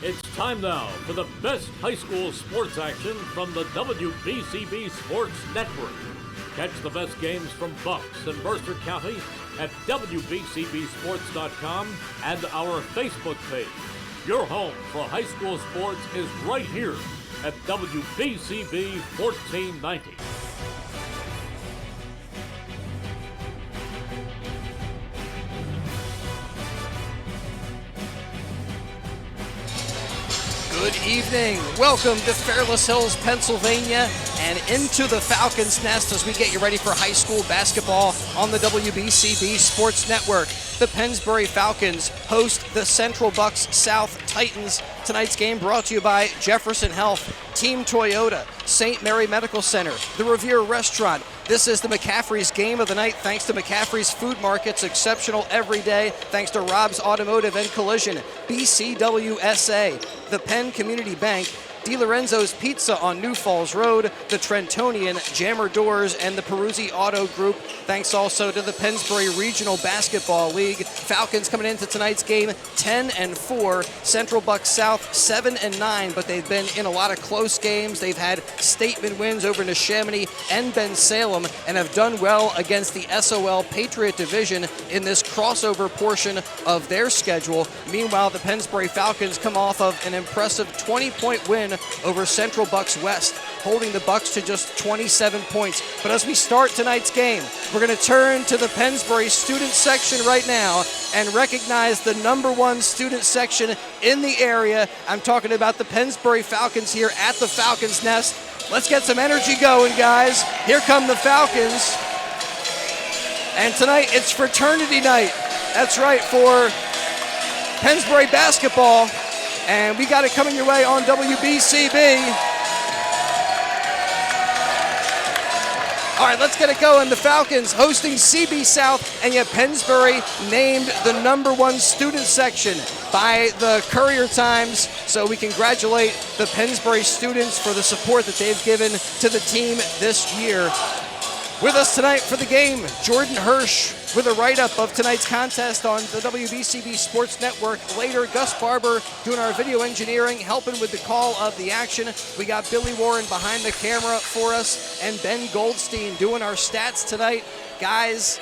It's time now for the best high school sports action from the WBCB Sports Network. Catch the best games from Bucks and Mercer County at WBCBSports.com and our Facebook page. Your home for high school sports is right here at WBCB 1490. Good evening. Welcome to Fairless Hills, Pennsylvania, and into the Falcons' nest as we get you ready for high school basketball on the WBCB Sports Network. The Pennsbury Falcons host the Central Bucks South Titans. Tonight's game brought to you by Jefferson Health, Team Toyota, St. Mary Medical Center, the Revere Restaurant. This is the McCaffrey's game of the night thanks to McCaffrey's Food Markets, exceptional every day, thanks to Rob's Automotive and Collision, BCWSA, the Penn Community Bank, DiLorenzo's Pizza on New Falls Road, the Trentonian, Jammer Doors, and the Peruzzi Auto Group. Thanks also to the Pennsbury Regional Basketball League. Falcons coming into tonight's game 10-4, Central Bucks South 7-9, but they've been in a lot of close games. They've had statement wins over Neshaminy and Ben Salem and have done well against the SOL Patriot Division in this crossover portion of their schedule. Meanwhile, the Pennsbury Falcons come off of an impressive 20-point win over Central Bucks West, holding the Bucks to just 27 points. But as we start tonight's game, we're going to turn to the Pennsbury student section right now and recognize the #1 student section in the area. I'm talking about the Pennsbury Falcons here at the Falcons' Nest. Let's get some energy going, guys. Here come the Falcons. And tonight it's fraternity night. That's right, for Pennsbury basketball. And we got it coming your way on WBCB. All right, let's get it going. The Falcons hosting CB South, and yet Pennsbury named the #1 student section by the Courier Times. So we congratulate the Pennsbury students for the support that they've given to the team this year. With us tonight for the game, Jordan Hirsch with a write-up of tonight's contest on the WBCB Sports Network. Later, Gus Barber doing our video engineering, helping with the call of the action. We got Billy Warren behind the camera for us, and Ben Goldstein doing our stats tonight. Guys,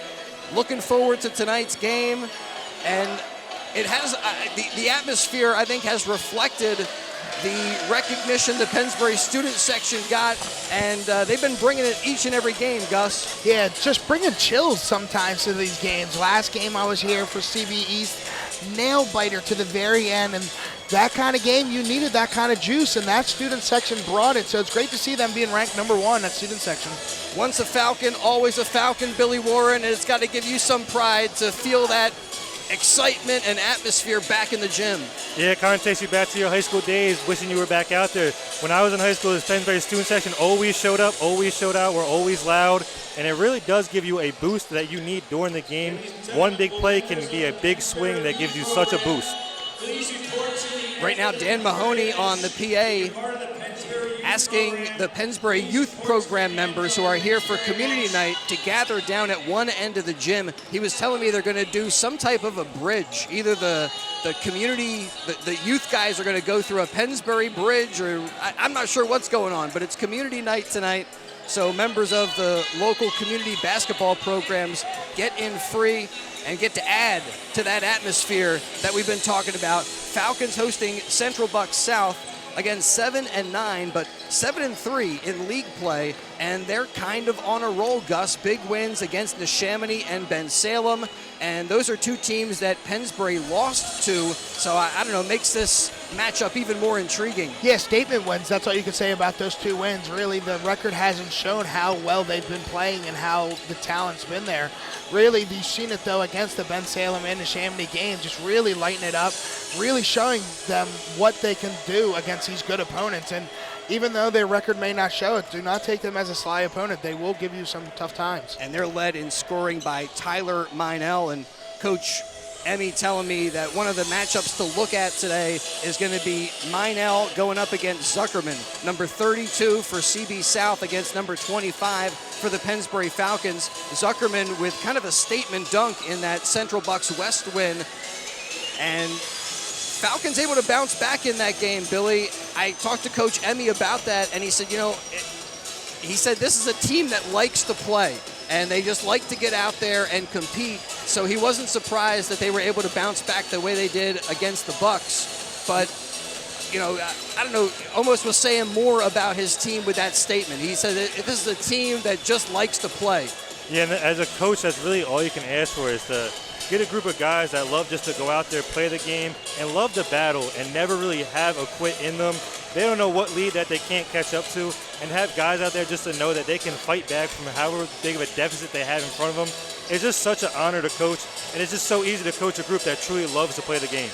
looking forward to tonight's game, and it has the atmosphere, I think, has reflected the recognition the Pennsbury student section got, and they've been bringing it each and every game, Gus. Yeah, just bringing chills sometimes to these games. Last game I was here for CB East, nail biter to the very end, and that kind of game, you needed that kind of juice, and that student section brought it, so it's great to see them being ranked #1, that student section. Once a Falcon, always a Falcon, Billy Warren, and it's got to give you some pride to feel that excitement and atmosphere back in the gym. Yeah, it kind of takes you back to your high school days, wishing you were back out there. When I was in high school, the Pennsbury student section always showed up, always showed out, we're always loud, and it really does give you a boost that you need during the game. One big play can be a big swing that gives you such a boost. Right now, Dan Mahoney on the PA asking the Pennsbury Youth Program members who are here for community night to gather down at one end of the gym. He was telling me they're going to do some type of a bridge. Either the community, the youth guys are going to go through a Pennsbury bridge, or I'm not sure what's going on, but it's community night tonight. So members of the local community basketball programs get in free and get to add to that atmosphere that we've been talking about. Falcons hosting Central Bucks South. Again, 7-9, but 7-3 in league play, and they're kind of on a roll, Gus. Big wins against Neshaminy and Ben Salem, and those are two teams that Pennsbury lost to, so I don't know, makes this matchup even more intriguing. Yeah, statement wins, that's all you can say about those two wins. Really, the record hasn't shown how well they've been playing and how the talent's been there. Really, you've seen it, though, against the Ben Salem and Neshaminy game, just really lighting it up, really showing them what they can do against these good opponents. And even though their record may not show it, do not take them as a sly opponent. They will give you some tough times. And they're led in scoring by Tyler Meinel, and Coach Emmy telling me that one of the matchups to look at today is going to be Meinel going up against Zuckerman, number 32 for CB South against number 25 for the Pennsbury Falcons. Zuckerman with kind of a statement dunk in that Central Bucks West win. And Falcons able to bounce back in that game, Billy. I talked to Coach Emmy about that, and he said, he said this is a team that likes to play, and they just like to get out there and compete. So he wasn't surprised that they were able to bounce back the way they did against the Bucks. But, I don't know, almost was saying more about his team with that statement. He said that this is a team that just likes to play. Yeah, and as a coach, that's really all you can ask for is to get a group of guys that love just to go out there, play the game, and love to battle and never really have a quit in them. They don't know what lead that they can't catch up to, and have guys out there just to know that they can fight back from however big of a deficit they have in front of them. It's just such an honor to coach, and it's just so easy to coach a group that truly loves to play the game.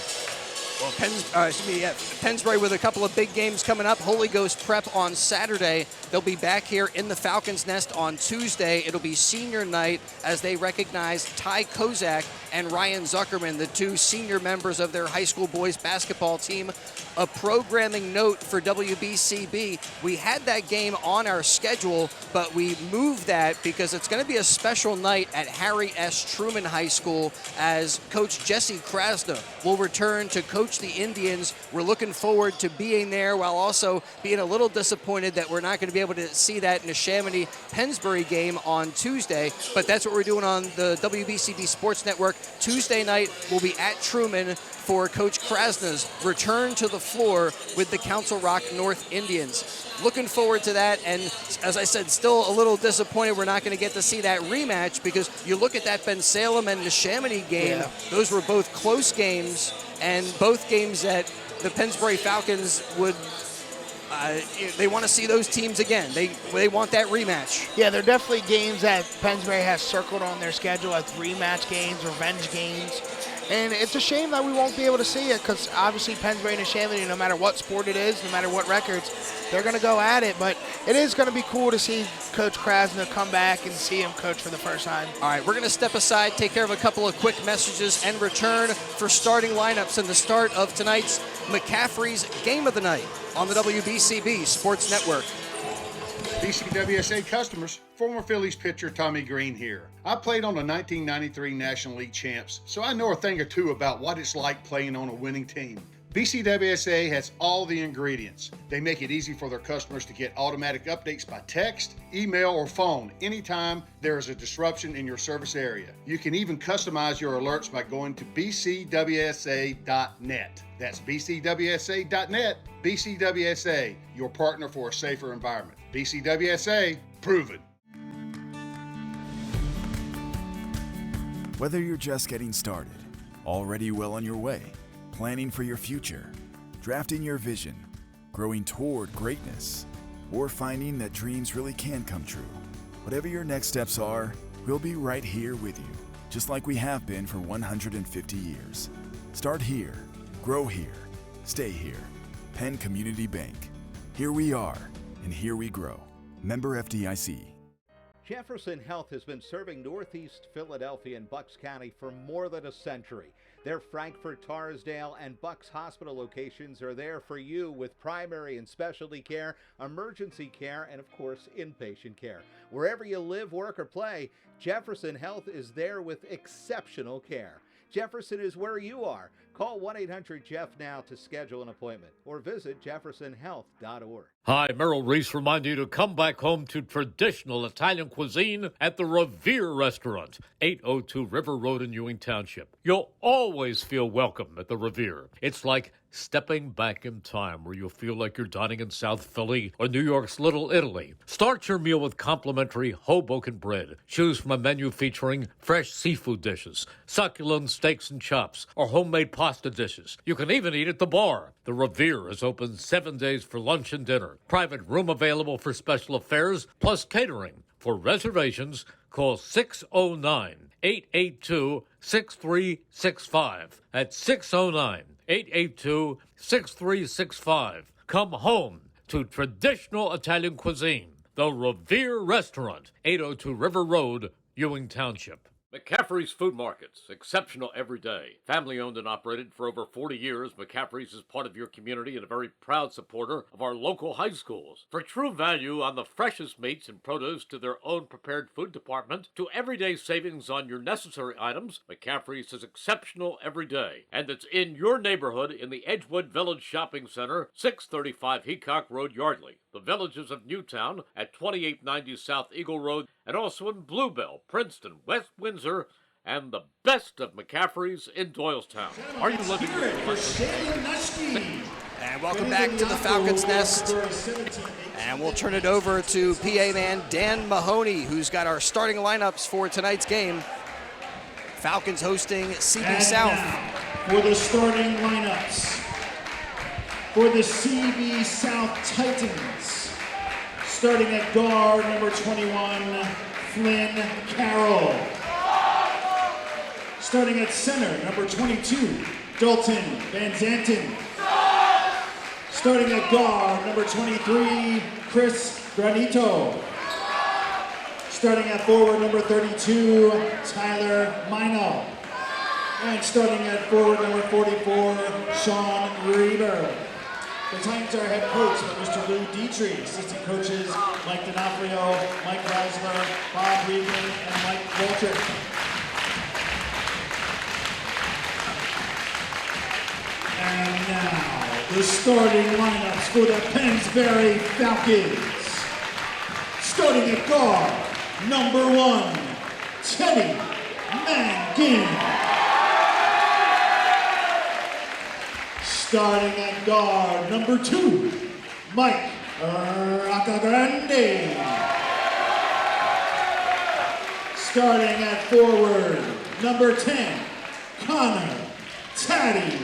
Well, Pennsbury with a couple of big games coming up. Holy Ghost Prep on Saturday. They'll be back here in the Falcons' Nest on Tuesday. It'll be senior night as they recognize Ty Kozak and Ryan Zuckerman, the two senior members of their high school boys basketball team. A programming note for WBCB. We had that game on our schedule, but we moved that because it's going to be a special night at Harry S. Truman High School as Coach Jesse Krasna will return to coach the Indians. We're looking forward to being there while also being a little disappointed that we're not going to be able to see that Neshaminy Pennsbury game on Tuesday, but that's what we're doing on the WBCB Sports Network. Tuesday night we'll be at Truman for Coach Krasna's return to the floor with the Council Rock North Indians. Looking forward to that, and as I said, still a little disappointed we're not going to get to see that rematch because you look at that Ben Salem and Neshaminy game, those were both close games, and both games that the Pennsbury Falcons would they want to see those teams again. They want that rematch. Yeah, they're definitely games that Pennsbury has circled on their schedule as rematch games, revenge games. And it's a shame that we won't be able to see it because obviously Pennsbury and Neshaminy, no matter what sport it is, no matter what records, they're going to go at it. But it is going to be cool to see Coach Krasna come back and see him coach for the first time. All right, we're going to step aside, take care of a couple of quick messages, and return for starting lineups and the start of tonight's McCaffrey's Game of the Night on the WBCB Sports Network. BCWSA customers, former Phillies pitcher Tommy Green here. I played on the 1993 National League champs, so I know a thing or two about what it's like playing on a winning team. BCWSA has all the ingredients. They make it easy for their customers to get automatic updates by text, email, or phone anytime there is a disruption in your service area. You can even customize your alerts by going to bcwsa.net. That's bcwsa.net. BCWSA, your partner for a safer environment. BCWSA, proven. Whether you're just getting started, already well on your way, planning for your future, drafting your vision, growing toward greatness, or finding that dreams really can come true, whatever your next steps are, we'll be right here with you, just like we have been for 150 years. Start here, grow here, stay here. Penn Community Bank. Here we are, and here we grow. Member FDIC. Jefferson Health has been serving Northeast Philadelphia and Bucks County for more than a century. Their Frankfort, Torresdale, and Bucks Hospital locations are there for you with primary and specialty care, emergency care, and of course, inpatient care. Wherever you live, work, or play, Jefferson Health is there with exceptional care. Jefferson is where you are. Call 1-800-JEFF now to schedule an appointment or visit jeffersonhealth.org. Hi, Merrill Reese remind you to come back home to traditional Italian cuisine at the Revere Restaurant, 802 River Road in Ewing Township. You'll always feel welcome at the Revere. It's like stepping back in time where you'll feel like you're dining in South Philly or New York's Little Italy. Start your meal with complimentary Hoboken bread. Choose from a menu featuring fresh seafood dishes, succulent steaks and chops, or homemade pasta dishes. You can even eat at the bar. The Revere is open 7 days for lunch and dinner. Private room available for special affairs, plus catering. For reservations, call 609-882-6365. That's 609-882-6365. Come home to traditional Italian cuisine. The Revere Restaurant, 802 River Road, Ewing Township. McCaffrey's Food Markets, exceptional every day. Family owned and operated for over 40 years, McCaffrey's is part of your community and a very proud supporter of our local high schools. For true value on the freshest meats and produce to their own prepared food department, to everyday savings on your necessary items, McCaffrey's is exceptional every day. And it's in your neighborhood in the Edgewood Village Shopping Center, 635 Heacock Road, Yardley. The Villages of Newtown at 2890 South Eagle Road, and also in Bluebell, Princeton, West Windsor, and the best of McCaffrey's in Doylestown. Are you living And welcome back to the Falcons Nest. And we'll turn it over to PA man Dan Mahoney, who's got our starting lineups for tonight's game. Falcons hosting CB And South. now, for the starting lineups for the CB South Titans, starting at guard, number 21, Flynn Carroll. Starting at center, number 22, Dalton Van Zanten. Starting at guard, number 23, Chris Granito. Starting at forward, number 32, Tyler Mino. And starting at forward, number 44, Sean Reber. The Titans are head coached by Mr. Lou Dietrich, assistant coaches Mike D'Onofrio, Mike Reisler, Bob Regan, and Mike Waltrip. And now, the starting lineups for the Pennsbury Falcons. Starting at guard, number 1, Teddy Mangin. Starting at guard, number 2, Mike Roccagrande. Starting at forward, number 10, Connor Taddy.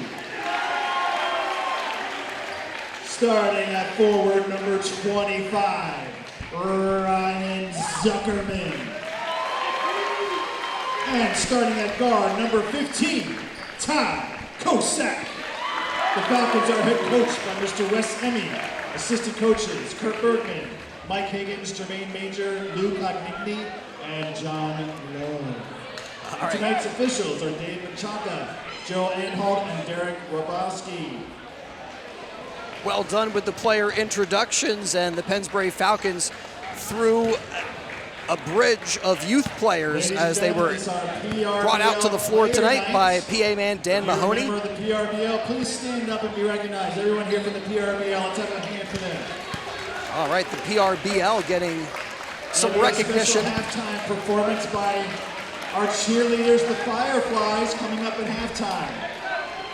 Starting at forward, number 25, Ryan Zuckerman. And starting at guard, number 15, Ty Kosak. The Falcons are head coached by Mr. Wes Emmy, assistant coaches Kurt Bergman, Mike Higgins, Jermaine Major, Lou Cognigney, and John Lowe. Tonight's officials are David Chaka, Joe Anholt, and Derek Robowski. Well done with the player introductions, and the Pennsbury Falcons threw a bridge of youth players as they were brought out to the floor tonight by PA man Dan Mahoney. Member of the PRBL, please stand up and be recognized. Everyone here from the PRBL, let's have a hand for them. All right, the PRBL getting some recognition. Halftime performance by our cheerleaders, the Fireflies, coming up at halftime.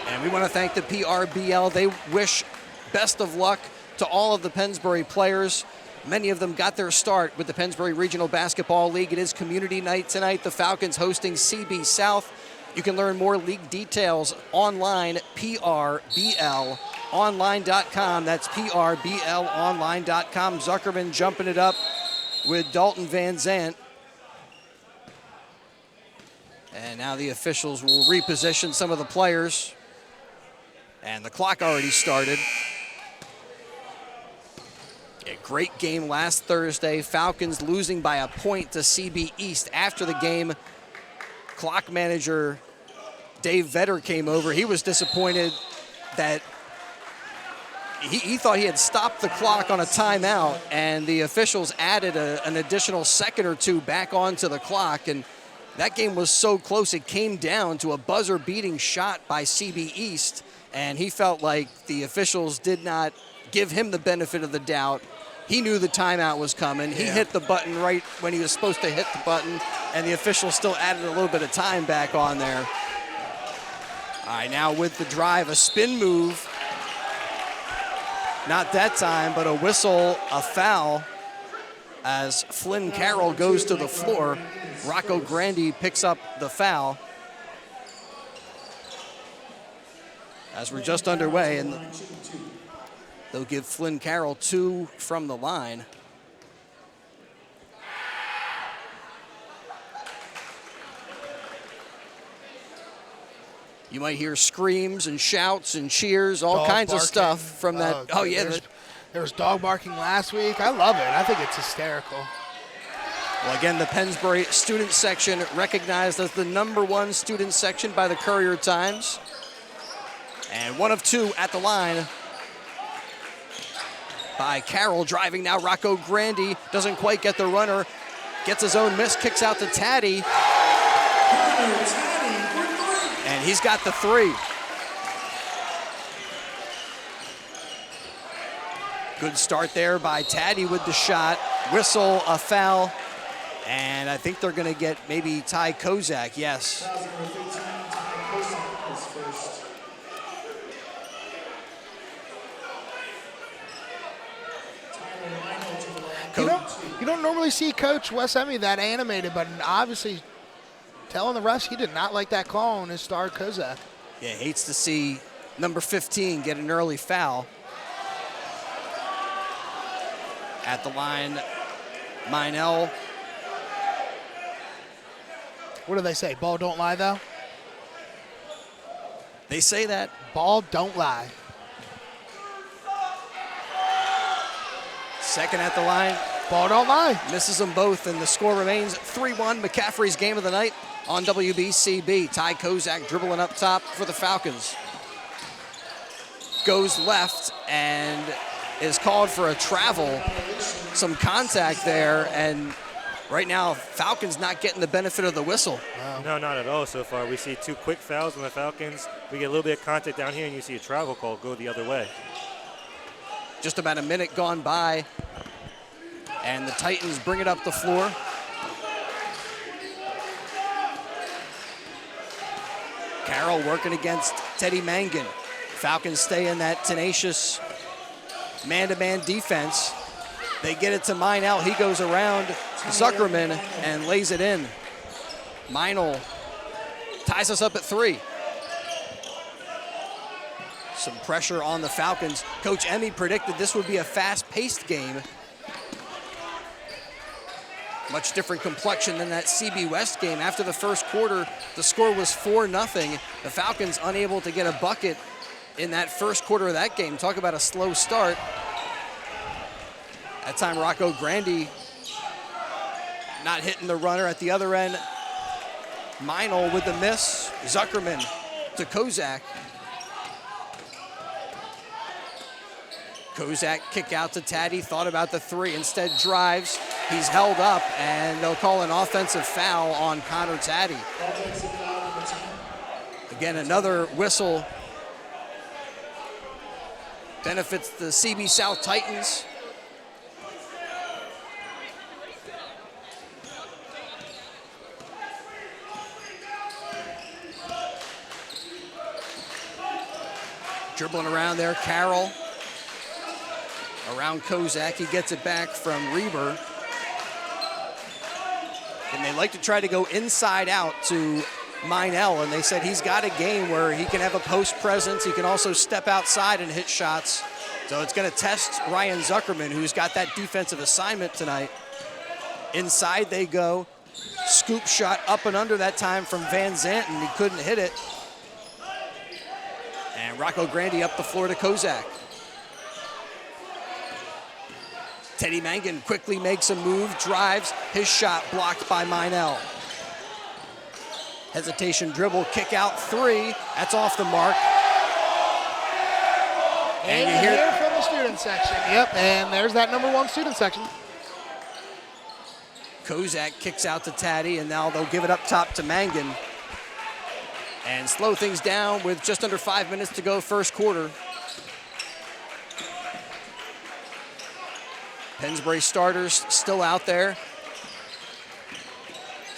And we want to thank the PRBL. They wish best of luck to all of the Pennsbury players. Many of them got their start with the Pennsbury Regional Basketball League. It is community night tonight. The Falcons hosting CB South. You can learn more league details online, prblonline.com. That's prblonline.com. Zuckerman jumping it up with Dalton Van Zant. And now the officials will reposition some of the players. And the clock already started. A great game last Thursday. Falcons losing by a point to CB East. After the game, clock manager Dave Vetter came over. He was disappointed that he thought he had stopped the clock on a timeout, and the officials added an additional second or two back onto the clock. And that game was so close, it came down to a buzzer-beating shot by CB East, and he felt like the officials did not give him the benefit of the doubt. He knew the timeout was coming. He hit the button right when he was supposed to hit the button, and the officials still added a little bit of time back on there. All right, now with the drive, a spin move. Not that time, but a whistle, a foul, as Flynn Carroll goes to the floor. Rocco Grandi picks up the foul. As we're just underway, and they'll give Flynn Carroll 2 from the line. You might hear screams and shouts and cheers, all kinds of stuff from that. There was dog barking last week. I love it. I think it's hysterical. Well, again, the Pennsbury student section recognized as the #1 student section by the Courier Times. And 1 of 2 at the line by Carroll. Driving now, Rocco Grandi doesn't quite get the runner. Gets his own miss, kicks out to Taddy. And he's got the 3. Good start there by Taddy with the shot. Whistle, a foul. And I think they're going to get maybe Ty Kozak, yes. You don't normally see Coach Wes Emmy that animated, but obviously telling the refs he did not like that call on his star Kozak. Yeah, hates to see number 15 get an early foul. At the line, Minell. What do they say? Ball don't lie, though? They say that. Ball don't lie. Second at the line. Ball don't lie. Misses them both, and the score remains 3-1. McCaffrey's game of the night on WBCB. Ty Kozak dribbling up top for the Falcons. Goes left and is called for a travel. Some contact there, and right now, Falcons not getting the benefit of the whistle. Wow. No, not at all so far. We see 2 quick fouls on the Falcons. We get a little bit of contact down here, and you see a travel call go the other way. Just about a minute gone by, and the Titans bring it up the floor. Carroll working against Teddy Mangan. Falcons stay in that tenacious man-to-man defense. They get it to Minell. He goes around Zuckerman and lays it in. Minell ties us up at 3. Some pressure on the Falcons. Coach Emmy predicted this would be a fast-paced game. Much different complexion than that CB West game. After the first quarter, the score was 4-0. The Falcons unable to get a bucket in that first quarter of that game. Talk about a slow start. That time, Rocco Grandi not hitting the runner at the other end. Minell with the miss. Zuckerman to Kozak. Kozak kick out to Taddy, thought about the 3, instead drives. He's held up, and they'll call an offensive foul on Connor Taddy. Again, another whistle benefits the CB South Titans. Dribbling around there, Carroll. Around Kozak, he gets it back from Reber. And they like to try to go inside out to Minell, and they said he's got a game where he can have a post presence. He can also step outside and hit shots. So it's going to test Ryan Zuckerman, who's got that defensive assignment tonight. Inside they go. Scoop shot up and under that time from Van Zanten. He couldn't hit it. And Rocco Grandi up the floor to Kozak. Teddy Mangan quickly makes a move, drives, his shot blocked by Minell. Hesitation dribble, kick out 3, that's off the mark. And you hear from the student section. Yep, and there's that #1 student section. Kozak kicks out to Taddy, and now they'll give it up top to Mangan. And slow things down with just under 5 minutes to go first quarter. Pennsbury starters still out there.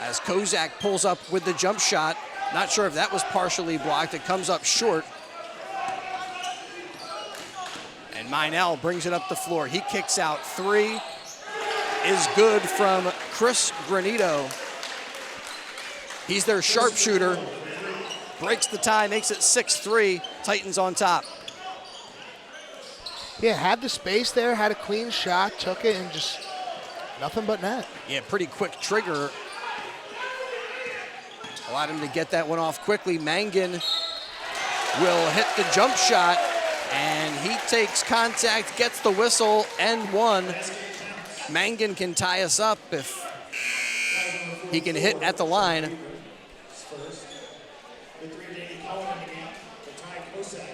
As Kozak pulls up with the jump shot. Not sure if that was partially blocked. It comes up short. And Minell brings it up the floor. He kicks out 3. Is good from Chris Granito. He's their sharpshooter. Breaks the tie, makes it 6-3. Titans on top. Yeah, had the space there, had a clean shot, took it, and just nothing but net. Yeah, pretty quick trigger. Allowed him to get that one off quickly. Mangan will hit the jump shot, and he takes contact, gets the whistle, and 1. Mangan can tie us up if he can hit at the line. First, the 3 Danny Cohen in the game, for Ty Kosak,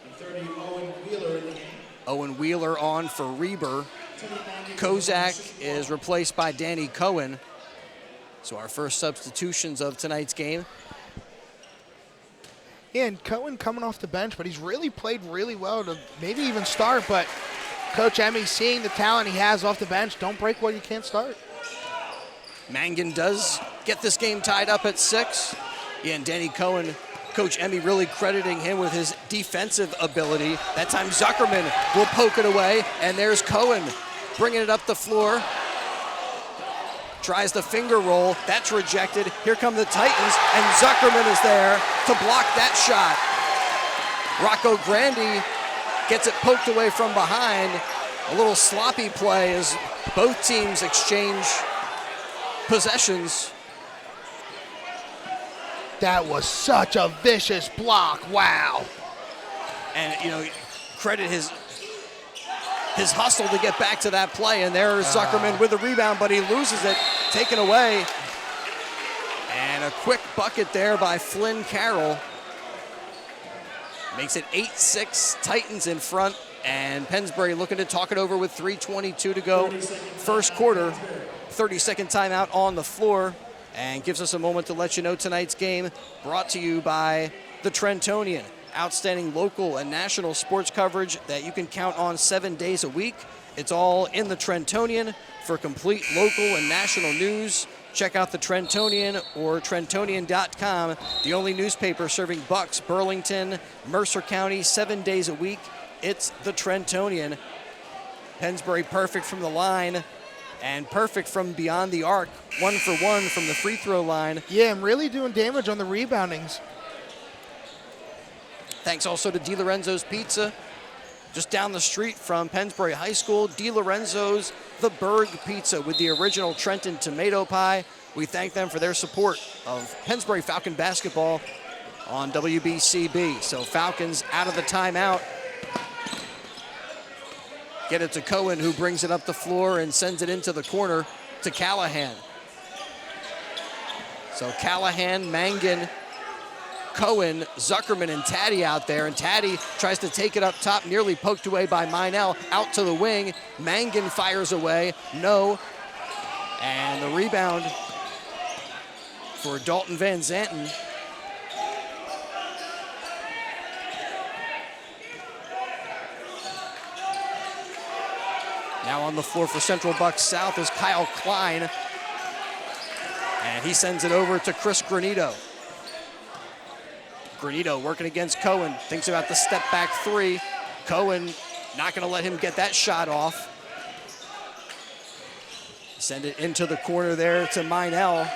and 30 Owen Wheeler in the game. Owen Wheeler on for Reber. Kozak is replaced by Danny Cohen. So our first substitutions of tonight's game. Yeah, and Cohen coming off the bench, but he's really played really well to maybe even start. But Coach Emmy, seeing the talent he has off the bench, don't break what you can't start. Mangan does get this game tied up at 6. Yeah, and Danny Cohen, Coach Emmy really crediting him with his defensive ability. That time Zuckerman will poke it away, and there's Cohen bringing it up the floor. Tries the finger roll, that's rejected. Here come the Titans, and Zuckerman is there to block that shot. Rocco Grandi gets it poked away from behind. A little sloppy play as both teams exchange possessions. That was such a vicious block, wow. And, you know, credit his hustle to get back to that play, and there's Zuckerman with the rebound, but he loses it, taken away. And a quick bucket there by Flynn Carroll. Makes it 8-6, Titans in front, and Pennsbury looking to talk it over with 3:22 to go. First quarter, 30-second timeout on the floor, and gives us a moment to let you know tonight's game brought to you by the Trentonian. Outstanding local and national sports coverage that you can count on 7 days a week. It's all in the Trentonian. For complete local and national news, check out the Trentonian or Trentonian.com, the only newspaper serving Bucks, Burlington, Mercer County 7 days a week. It's the Trentonian. Pennsbury perfect from the line and perfect from beyond the arc. 1 for 1 from the free throw line. Yeah, I'm really doing damage on the reboundings. Thanks also to DiLorenzo's Pizza, just down the street from Pennsbury High School. DiLorenzo's The Berg Pizza with the original Trenton tomato pie. We thank them for their support of Pennsbury Falcon basketball on WBCB. So Falcons out of the timeout. Get it to Cohen, who brings it up the floor and sends it into the corner to Callahan. So Callahan, Mangan, Cohen, Zuckerman, and Taddy out there, and Taddy tries to take it up top, nearly poked away by Meinel, out to the wing. Mangan fires away, no. And the rebound for Dalton Van Zanten. Now on the floor for Central Bucks South is Kyle Klein, and he sends it over to Chris Granito. Granito working against Cohen, thinks about the step back 3. Cohen not going to let him get that shot off. Send it into the corner there to Meinel.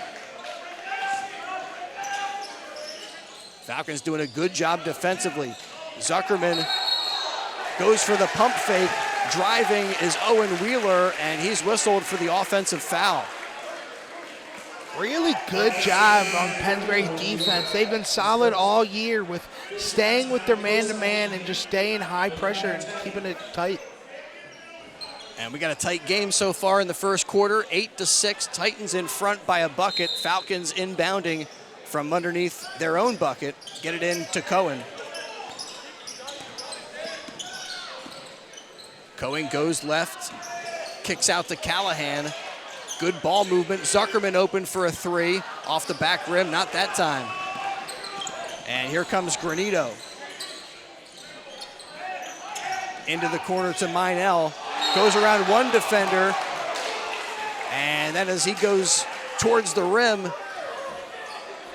Falcons doing a good job defensively. Zuckerman goes for the pump fake. Driving is Owen Wheeler, and he's whistled for the offensive foul. Really good job on Pennsbury's defense. They've been solid all year with staying with their man-to-man and just staying high pressure and keeping it tight. And we got a tight game so far in the first quarter, 8-6. Titans in front by a bucket. Falcons inbounding from underneath their own bucket. Get it in to Cohen. Cohen goes left, kicks out to Callahan. Good ball movement. Zuckerman open for a 3 off the back rim, not that time. And here comes Granito. Into the corner to Meinel. Goes around one defender. And then as he goes towards the rim,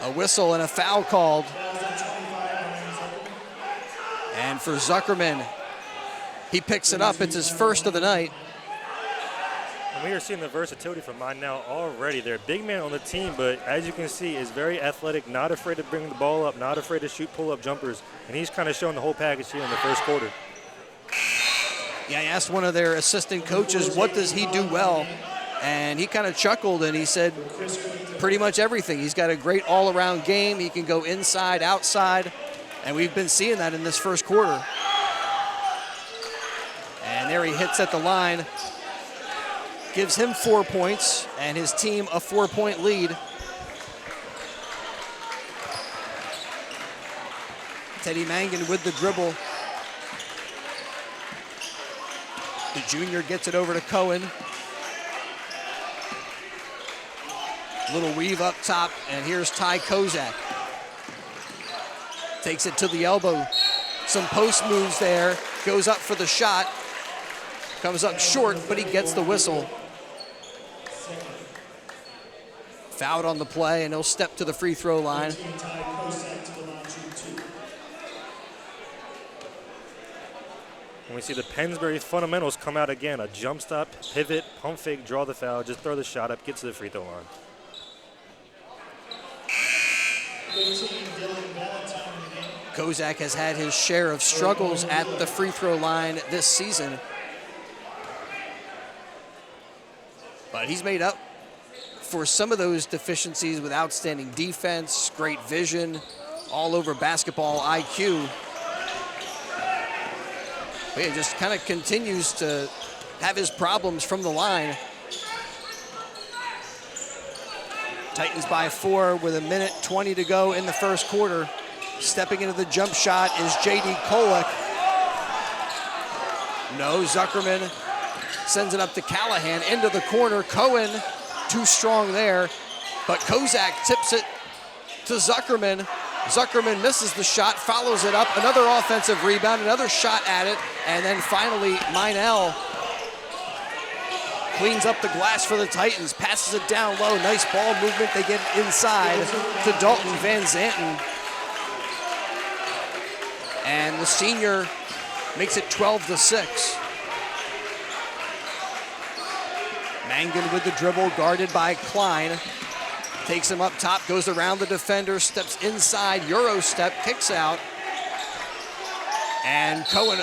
a whistle and a foul called. And for Zuckerman, he picks it up. It's his first of the night. And we are seeing the versatility from Meinel already. They're a big man on the team, but as you can see, is very athletic, not afraid to bring the ball up, not afraid to shoot pull-up jumpers. And he's kind of showing the whole package here in the first quarter. Yeah, I asked one of their assistant coaches, what does he do well? And he kind of chuckled and he said pretty much everything. He's got a great all-around game. He can go inside, outside, and we've been seeing that in this first quarter. And there he hits at the line. gives him 4 points and his team a 4-point lead. Teddy Mangan with the dribble. The junior gets it over to Cohen. Little weave up top, and here's Ty Kozak. Takes it to the elbow. Some post moves there. Goes up for the shot. Comes up short, but he gets the whistle. Fouled on the play, and he'll step to the free throw line. And we see the Pennsbury fundamentals come out again. A jump stop, pivot, pump fake, draw the foul, just throw the shot up, get to the free throw line. Kozak has had his share of struggles at the free throw line this season. But he's made up for some of those deficiencies with outstanding defense, great vision, all over basketball IQ. But he just kind of continues to have his problems from the line. Titans by 4 with 1:20 to go in the first quarter. Stepping into the jump shot is J.D. Kolek. No, Zuckerman sends it up to Callahan into the corner. Cohen too strong there, but Kozak tips it to Zuckerman. Zuckerman misses the shot, follows it up, another offensive rebound, another shot at it, and then finally Meinel cleans up the glass for the Titans, passes it down low, nice ball movement, they get inside to Dalton Van Zanten. And the senior makes it 12-6. Mangan with the dribble, guarded by Klein. Takes him up top, goes around the defender, steps inside, Euro step, kicks out. And Cohen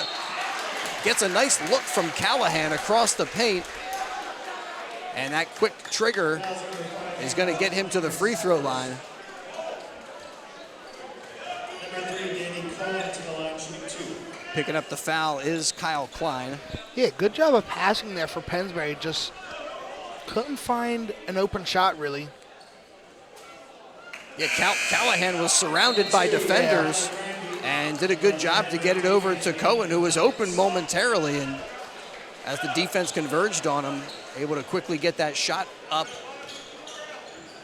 gets a nice look from Callahan across the paint. And that quick trigger is going to get him to the free throw line. Picking up the foul is Kyle Klein. Yeah, good job of passing there for Pennsbury. Just couldn't find an open shot, really. Yeah, Callahan was surrounded by defenders and did a good job to get it over to Cohen, who was open momentarily, and as the defense converged on him, able to quickly get that shot up.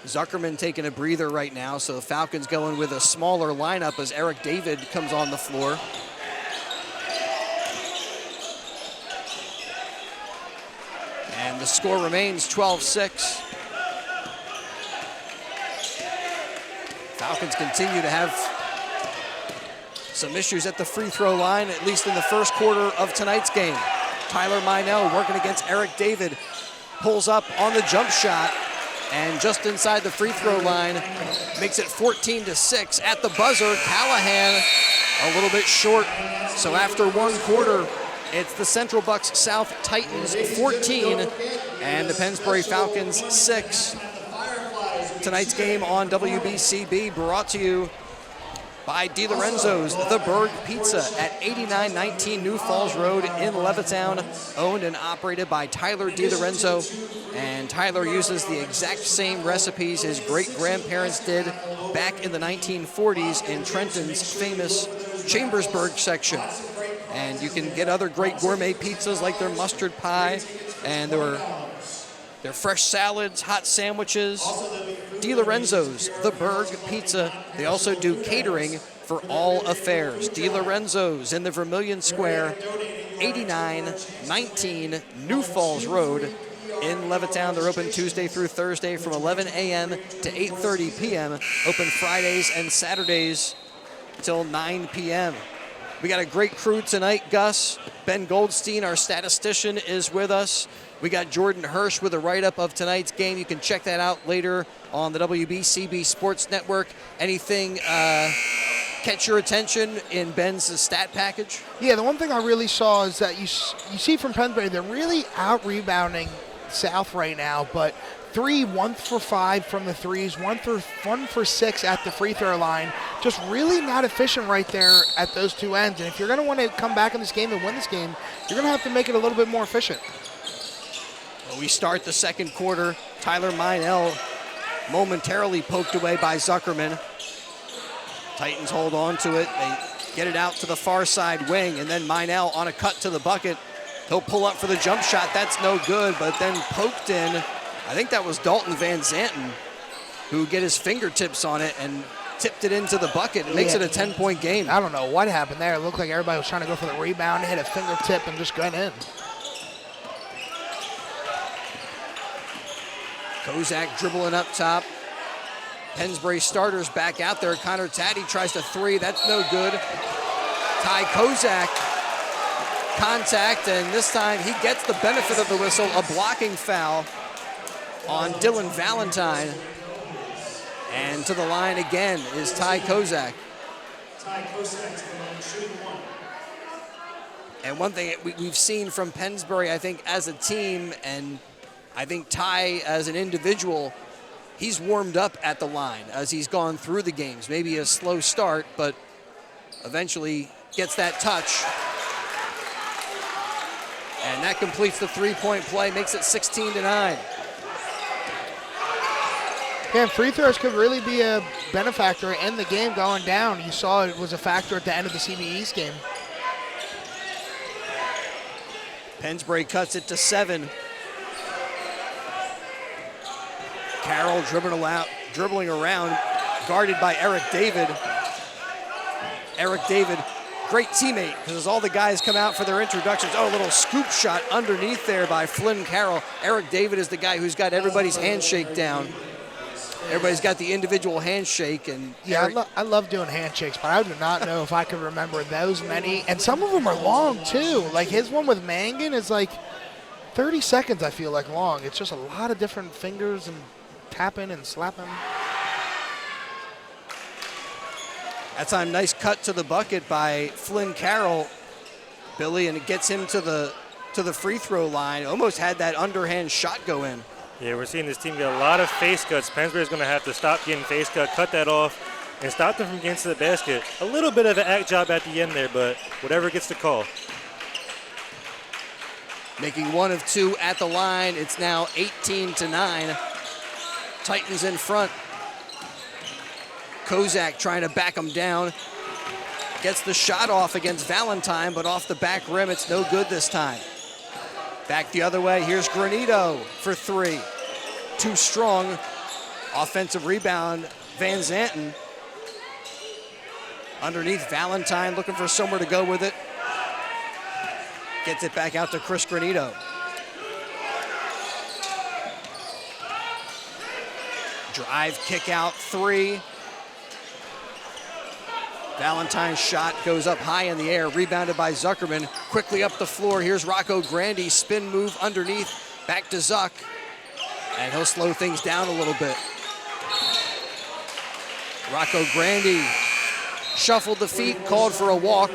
Zuckerman taking a breather right now, so the Falcons going with a smaller lineup as Eric David comes on the floor. And the score remains 12-6. Falcons continue to have some issues at the free throw line, at least in the first quarter of tonight's game. Tyler Meinel working against Eric David, pulls up on the jump shot, and just inside the free throw line, makes it 14-6. At the buzzer, Callahan a little bit short. So after one quarter, it's the Central Bucks South Titans 14 and the Pennsbury Falcons 6. Tonight's game on WBCB brought to you by DiLorenzo's The Berg Pizza at 8919 New Falls Road in Levittown, owned and operated by Tyler DiLorenzo. And Tyler uses the exact same recipes his great-grandparents did back in the 1940s in Trenton's famous Chambersburg section. And you can get other great gourmet pizzas like their mustard pie and their fresh salads, hot sandwiches. DiLorenzo's, The Berg Pizza. They also do catering for all affairs. DiLorenzo's in the Vermilion Square, 8919 New Falls Road in Levittown. They're open Tuesday through Thursday from 11 a.m. to 8:30 p.m. Open Fridays and Saturdays till 9 p.m. We got a great crew tonight, Gus. Ben Goldstein, our statistician, is with us. We got Jordan Hirsch with a write-up of tonight's game. You can check that out later on the WBCB Sports Network. Anything catch your attention in Ben's stat package? Yeah, the one thing I really saw is that you see from Pennsbury, they're really out-rebounding South right now, but 1 for 5 from the threes, 1 for 6 at the free throw line. Just really not efficient right there at those two ends. And if you're going to want to come back in this game and win this game, you're going to have to make it a little bit more efficient. So we start the second quarter. Tyler Meinel momentarily poked away by Zuckerman. Titans hold on to it. They get it out to the far side wing, and then Meinel on a cut to the bucket. He'll pull up for the jump shot. That's no good, but then poked in. I think that was Dalton Van Zanten who get his fingertips on it and tipped it into the bucket. It makes it a 10-point game. I don't know what happened there. It looked like everybody was trying to go for the rebound, hit a fingertip, and just got in. Kozak dribbling up top. Pennsbury starters back out there. Connor Taddy tries to three. That's no good. Ty Kozak contact, and this time he gets the benefit of the whistle. A blocking foul on Dylan Valentine. And to the line again is Ty Kozak. Ty Kozak to the line, shooting one. And one thing we've seen from Pennsbury, I think, as a team, and I think Ty as an individual, he's warmed up at the line as he's gone through the games. Maybe a slow start, but eventually gets that touch. And that completes the three-point play, makes it 16-9. Yeah, free throws could really be a benefactor in the game going down. You saw it was a factor at the end of the CB East game. Pennsbury cuts it to 7. Carroll dribbling around, guarded by Eric David. Eric David, great teammate, because as all the guys come out for their introductions, a little scoop shot underneath there by Flynn Carroll. Eric David is the guy who's got everybody's handshake down. Everybody's got the individual handshake. And yeah, I love doing handshakes, but I do not know if I could remember those many. And some of them are long, too. Like his one with Mangan is like 30 seconds, I feel like, long. It's just a lot of different fingers and tapping and slapping. That time, nice cut to the bucket by Flynn Carroll, Billy, and it gets him to the free throw line. Almost had that underhand shot go in. Yeah, we're seeing this team get a lot of face cuts. Pennsbury's going to have to stop getting face cut that off, and stop them from getting to the basket. A little bit of an act job at the end there, but whatever gets the call. Making 1 of 2 at the line. It's now 18-9. Titans in front. Kozak trying to back him down. Gets the shot off against Valentine, but off the back rim, it's no good this time. Back the other way, here's Granito for 3. Too strong. Offensive rebound, Van Zanten. Underneath, Valentine looking for somewhere to go with it. Gets it back out to Chris Granito. Drive, kick out, 3. Valentine's shot goes up high in the air, rebounded by Zuckerman. Quickly up the floor, here's Rocco Grandi. Spin move underneath, back to Zuck. And he'll slow things down a little bit. Rocco Grandi shuffled the feet, called for a walk.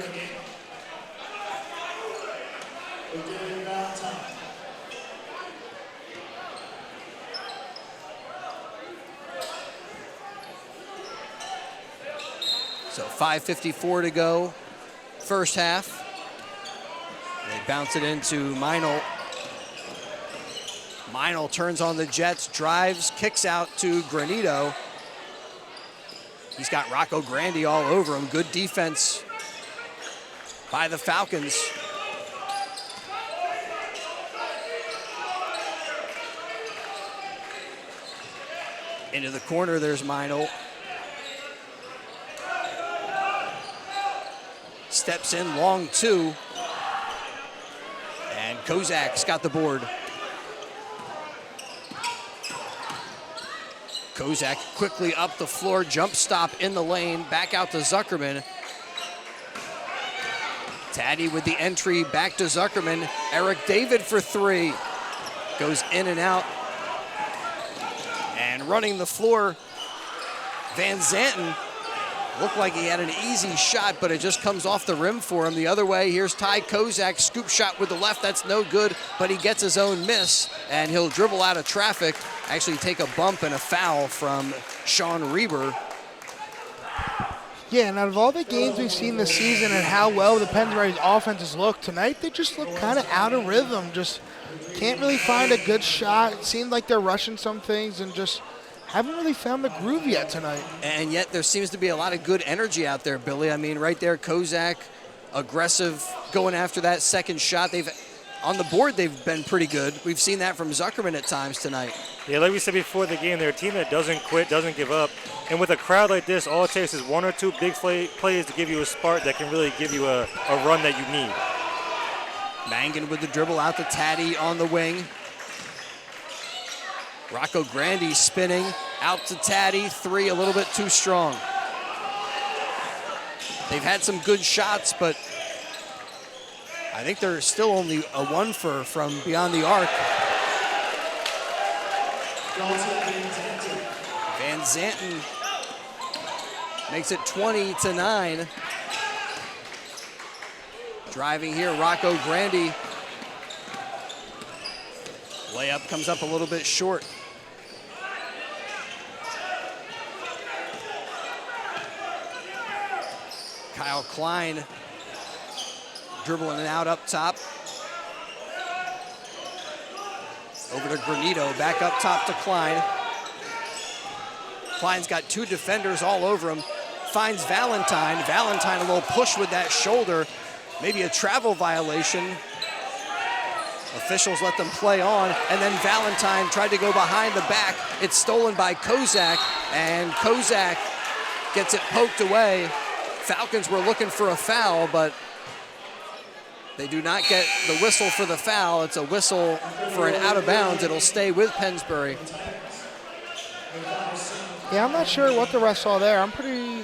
So 5:54 to go, first half. They bounce it into Meinel. Meinel turns on the Jets, drives, kicks out to Granito. He's got Rocco Grandi all over him. Good defense by the Falcons. Into the corner, there's Meinel. Steps in, long 2. And Kozak's got the board. Kozak quickly up the floor, jump stop in the lane, back out to Zuckerman. Taddy with the entry, back to Zuckerman. Eric David for 3. Goes in and out. And running the floor, Van Zanten. Looked like he had an easy shot, but it just comes off the rim for him. The other way, here's Ty Kozak, scoop shot with the left. That's no good, but he gets his own miss, and he'll dribble out of traffic, actually take a bump and a foul from Sean Reber. Yeah, and out of all the games we've seen this season and how well the Pennsbury's offenses look, tonight they just look kind of out of rhythm. Just can't really find a good shot. It seems like they're rushing some things and just haven't really found the groove yet tonight. And yet there seems to be a lot of good energy out there, Billy. I mean, right there, Kozak, aggressive, going after that second shot. On the board, they've been pretty good. We've seen that from Zuckerman at times tonight. Yeah, like we said before the game, they're a team that doesn't quit, doesn't give up. And with a crowd like this, all it takes is one or two big plays to give you a spark that can really give you a run that you need. Mangan with the dribble out to Taddy on the wing. Rocco Grandi spinning out to Taddy. Three a little bit too strong. They've had some good shots, but I think they're still only a one from beyond the arc. Van Zanten makes it 20-9. Driving here, Rocco Grandi. Layup comes up a little bit short. Kyle Klein dribbling it out up top. Over to Granito, back up top to Klein. Klein's got two defenders all over him. Finds Valentine. Valentine a little push with that shoulder. Maybe a travel violation. Officials let them play on, and then Valentine tried to go behind the back. It's stolen by Kozak, and Kozak gets it poked away. Falcons were looking for a foul, but they do not get the whistle for the foul. It's a whistle for an out of bounds. It'll stay with Pennsbury. Yeah, I'm not sure what the ref saw there. I'm pretty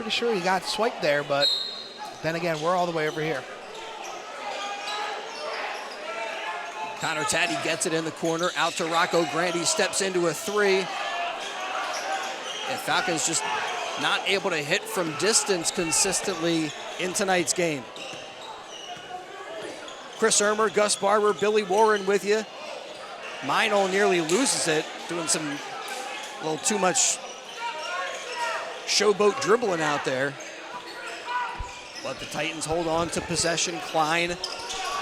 sure he got swiped there, but then again, we're all the way over here. Connor Taddy gets it in the corner, out to Rocco Grandi, steps into a three. And Falcons just not able to hit from distance consistently in tonight's game. Chris Ermer, Gus Barber, Billy Warren with you. Meinl nearly loses it, doing a little too much showboat dribbling out there. But the Titans hold on to possession. Klein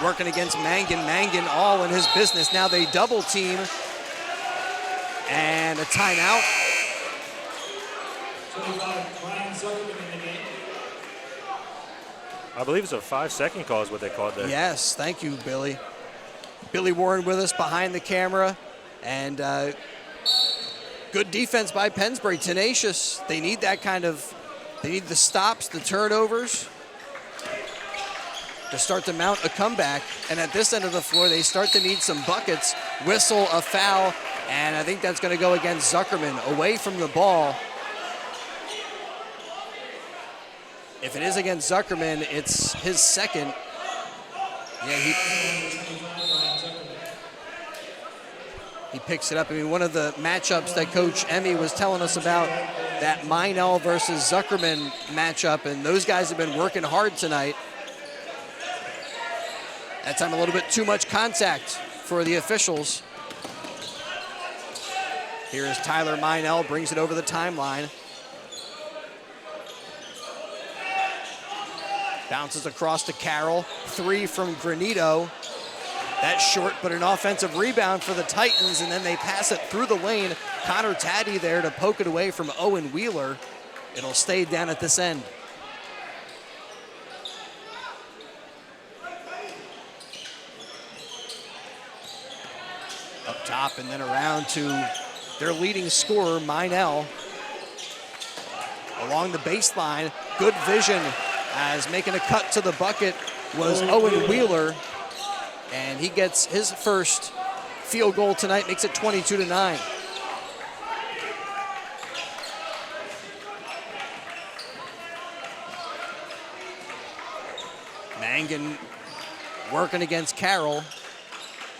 working against Mangan. Mangan all in his business. Now they double team. And a timeout. I believe it's a 5-second call is what they called there. Yes, thank you, Billy. Billy Warren with us behind the camera. And good defense by Pennsbury, tenacious. They need that they need the stops, the turnovers to start to mount a comeback. And at this end of the floor, they start to need some buckets. Whistle, a foul, and I think that's going to go against Zuckerman, away from the ball. If it is against Zuckerman, it's his second. Yeah, he picks it up. I mean, one of the matchups that Coach Emmy was telling us about, that Meinl versus Zuckerman matchup, and those guys have been working hard tonight. That time a little bit too much contact for the officials. Here is Tyler Meinl, brings it over the timeline. Bounces across to Carroll. Three from Granito. That's short, but an offensive rebound for the Titans, and then they pass it through the lane. Connor Taddy there to poke it away from Owen Wheeler. It'll stay down at this end. Up top and then around to their leading scorer, Meinl. Along the baseline, good vision as making a cut to the bucket was Owen Wheeler. And he gets his first field goal tonight, makes it 22-9. Mangan working against Carroll.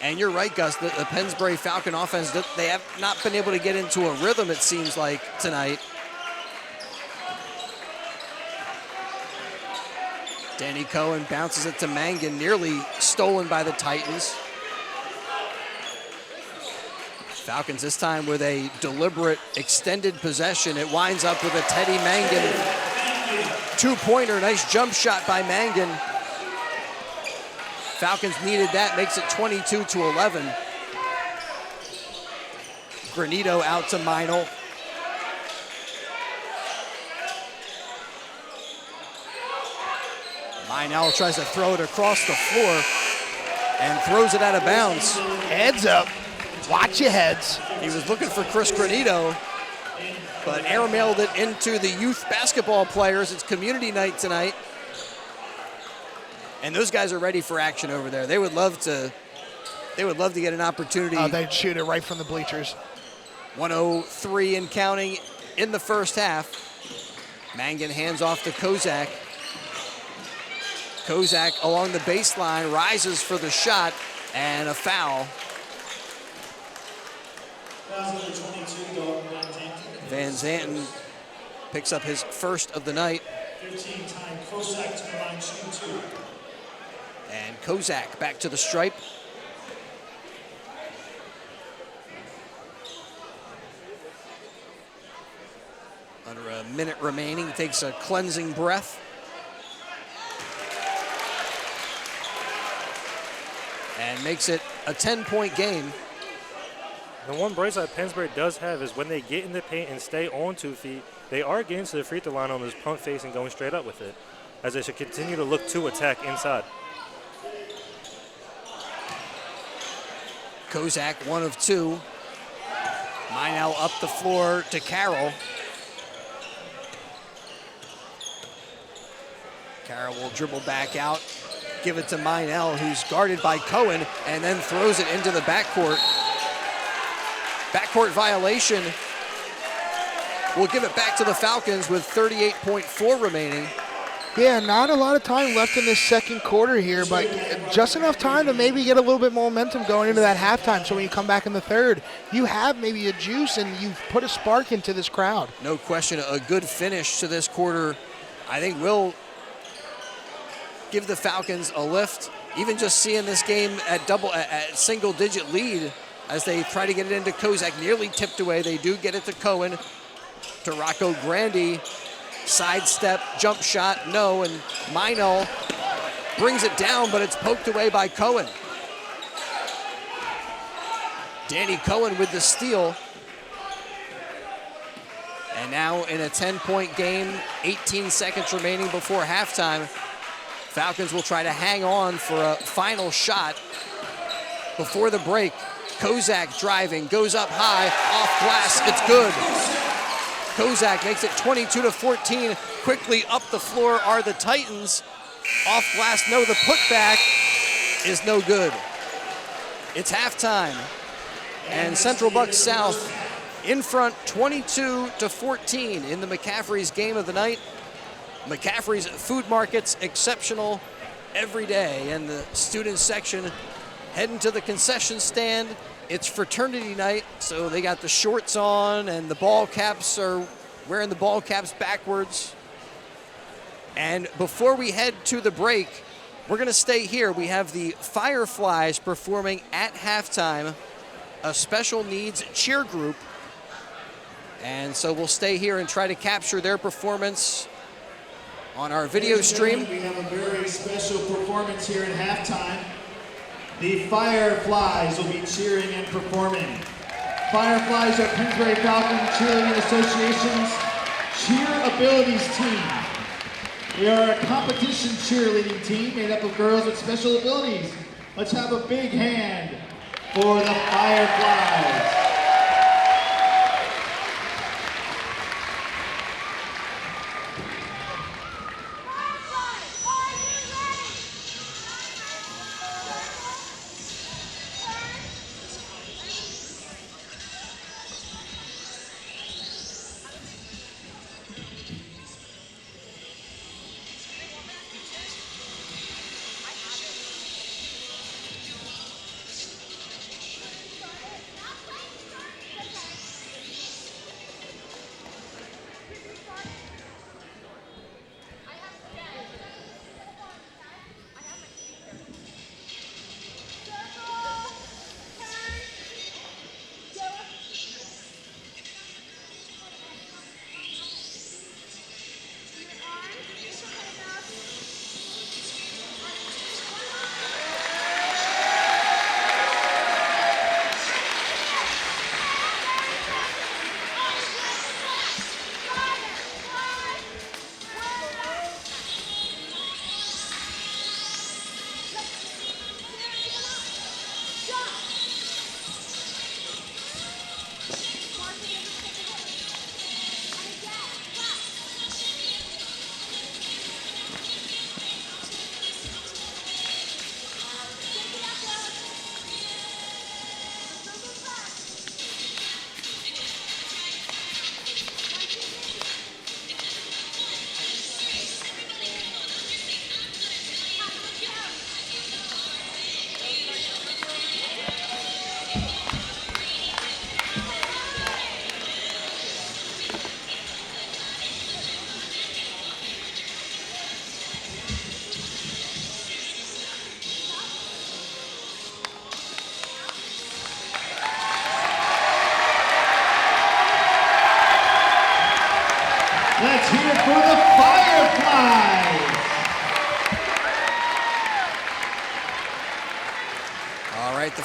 And you're right, Gus, the Pennsbury Falcon offense, they have not been able to get into a rhythm, it seems like, tonight. Danny Cohen bounces it to Mangan, nearly stolen by the Titans. Falcons this time with a deliberate extended possession. It winds up with a Teddy Mangan two-pointer. Nice jump shot by Mangan. Falcons needed that, makes it 22-11. Granito out to Meinl. Meinl tries to throw it across the floor and throws it out of bounds. Heads up. Watch your heads. He was looking for Chris Granito, but airmailed it into the youth basketball players. It's community night tonight. And those guys are ready for action over there. They would love to get an opportunity. Oh, they'd shoot it right from the bleachers. 103 and counting in the first half. Mangan hands off to Kozak. Kozak along the baseline, rises for the shot, and a foul. Van Zanten picks up his first of the night. 15-time Kozak to the line, shooting 2. And Kozak back to the stripe. Under a minute remaining, he takes a cleansing breath. And makes it a 10-point game. The one bright side Pennsbury does have is when they get in the paint and stay on 2 feet, they are getting to the free throw line on this pump face and going straight up with it, as they should continue to look to attack inside. Kozak, 1 of 2. Meinl up the floor to Carroll. Carroll will dribble back out, give it to Meinl, who's guarded by Cohen, and then throws it into the backcourt. Backcourt violation. We'll give it back to the Falcons with 38.4 remaining. Yeah, not a lot of time left in this second quarter here, but just enough time to maybe get a little bit more momentum going into that halftime. So when you come back in the third, you have maybe a juice and you've put a spark into this crowd. No question, a good finish to this quarter, I think, will give the Falcons a lift. Even just seeing this game at single-digit lead as they try to get it into Kozak, nearly tipped away. They do get it to Cohen, to Rocco Grandi. Sidestep, jump shot, no, and Meinl brings it down, but it's poked away by Cohen. Danny Cohen with the steal. And now in a 10-point game, 18 seconds remaining before halftime, Falcons will try to hang on for a final shot before the break. Kozak driving, goes up high, off glass, it's good. Kozak makes it 22-14. Quickly up the floor are the Titans. Off glass, no, the putback is no good. It's halftime, and Central Bucks South in front 22-14 in the McCaffrey's game of the night. McCaffrey's Food Market's exceptional every day, and the student section heading to the concession stand. It's fraternity night, so they got the shorts on, and the ball caps are wearing the ball caps backwards. And before we head to the break, we're going to stay here. We have the Fireflies performing at halftime, a special needs cheer group. And so we'll stay here and try to capture their performance on our video stream. We have a very special performance here at halftime. The Fireflies will be cheering and performing. Fireflies are Pennsbury Falcons Cheerleading Association's Cheer Abilities team. We are a competition cheerleading team made up of girls with special abilities. Let's have a big hand for the Fireflies.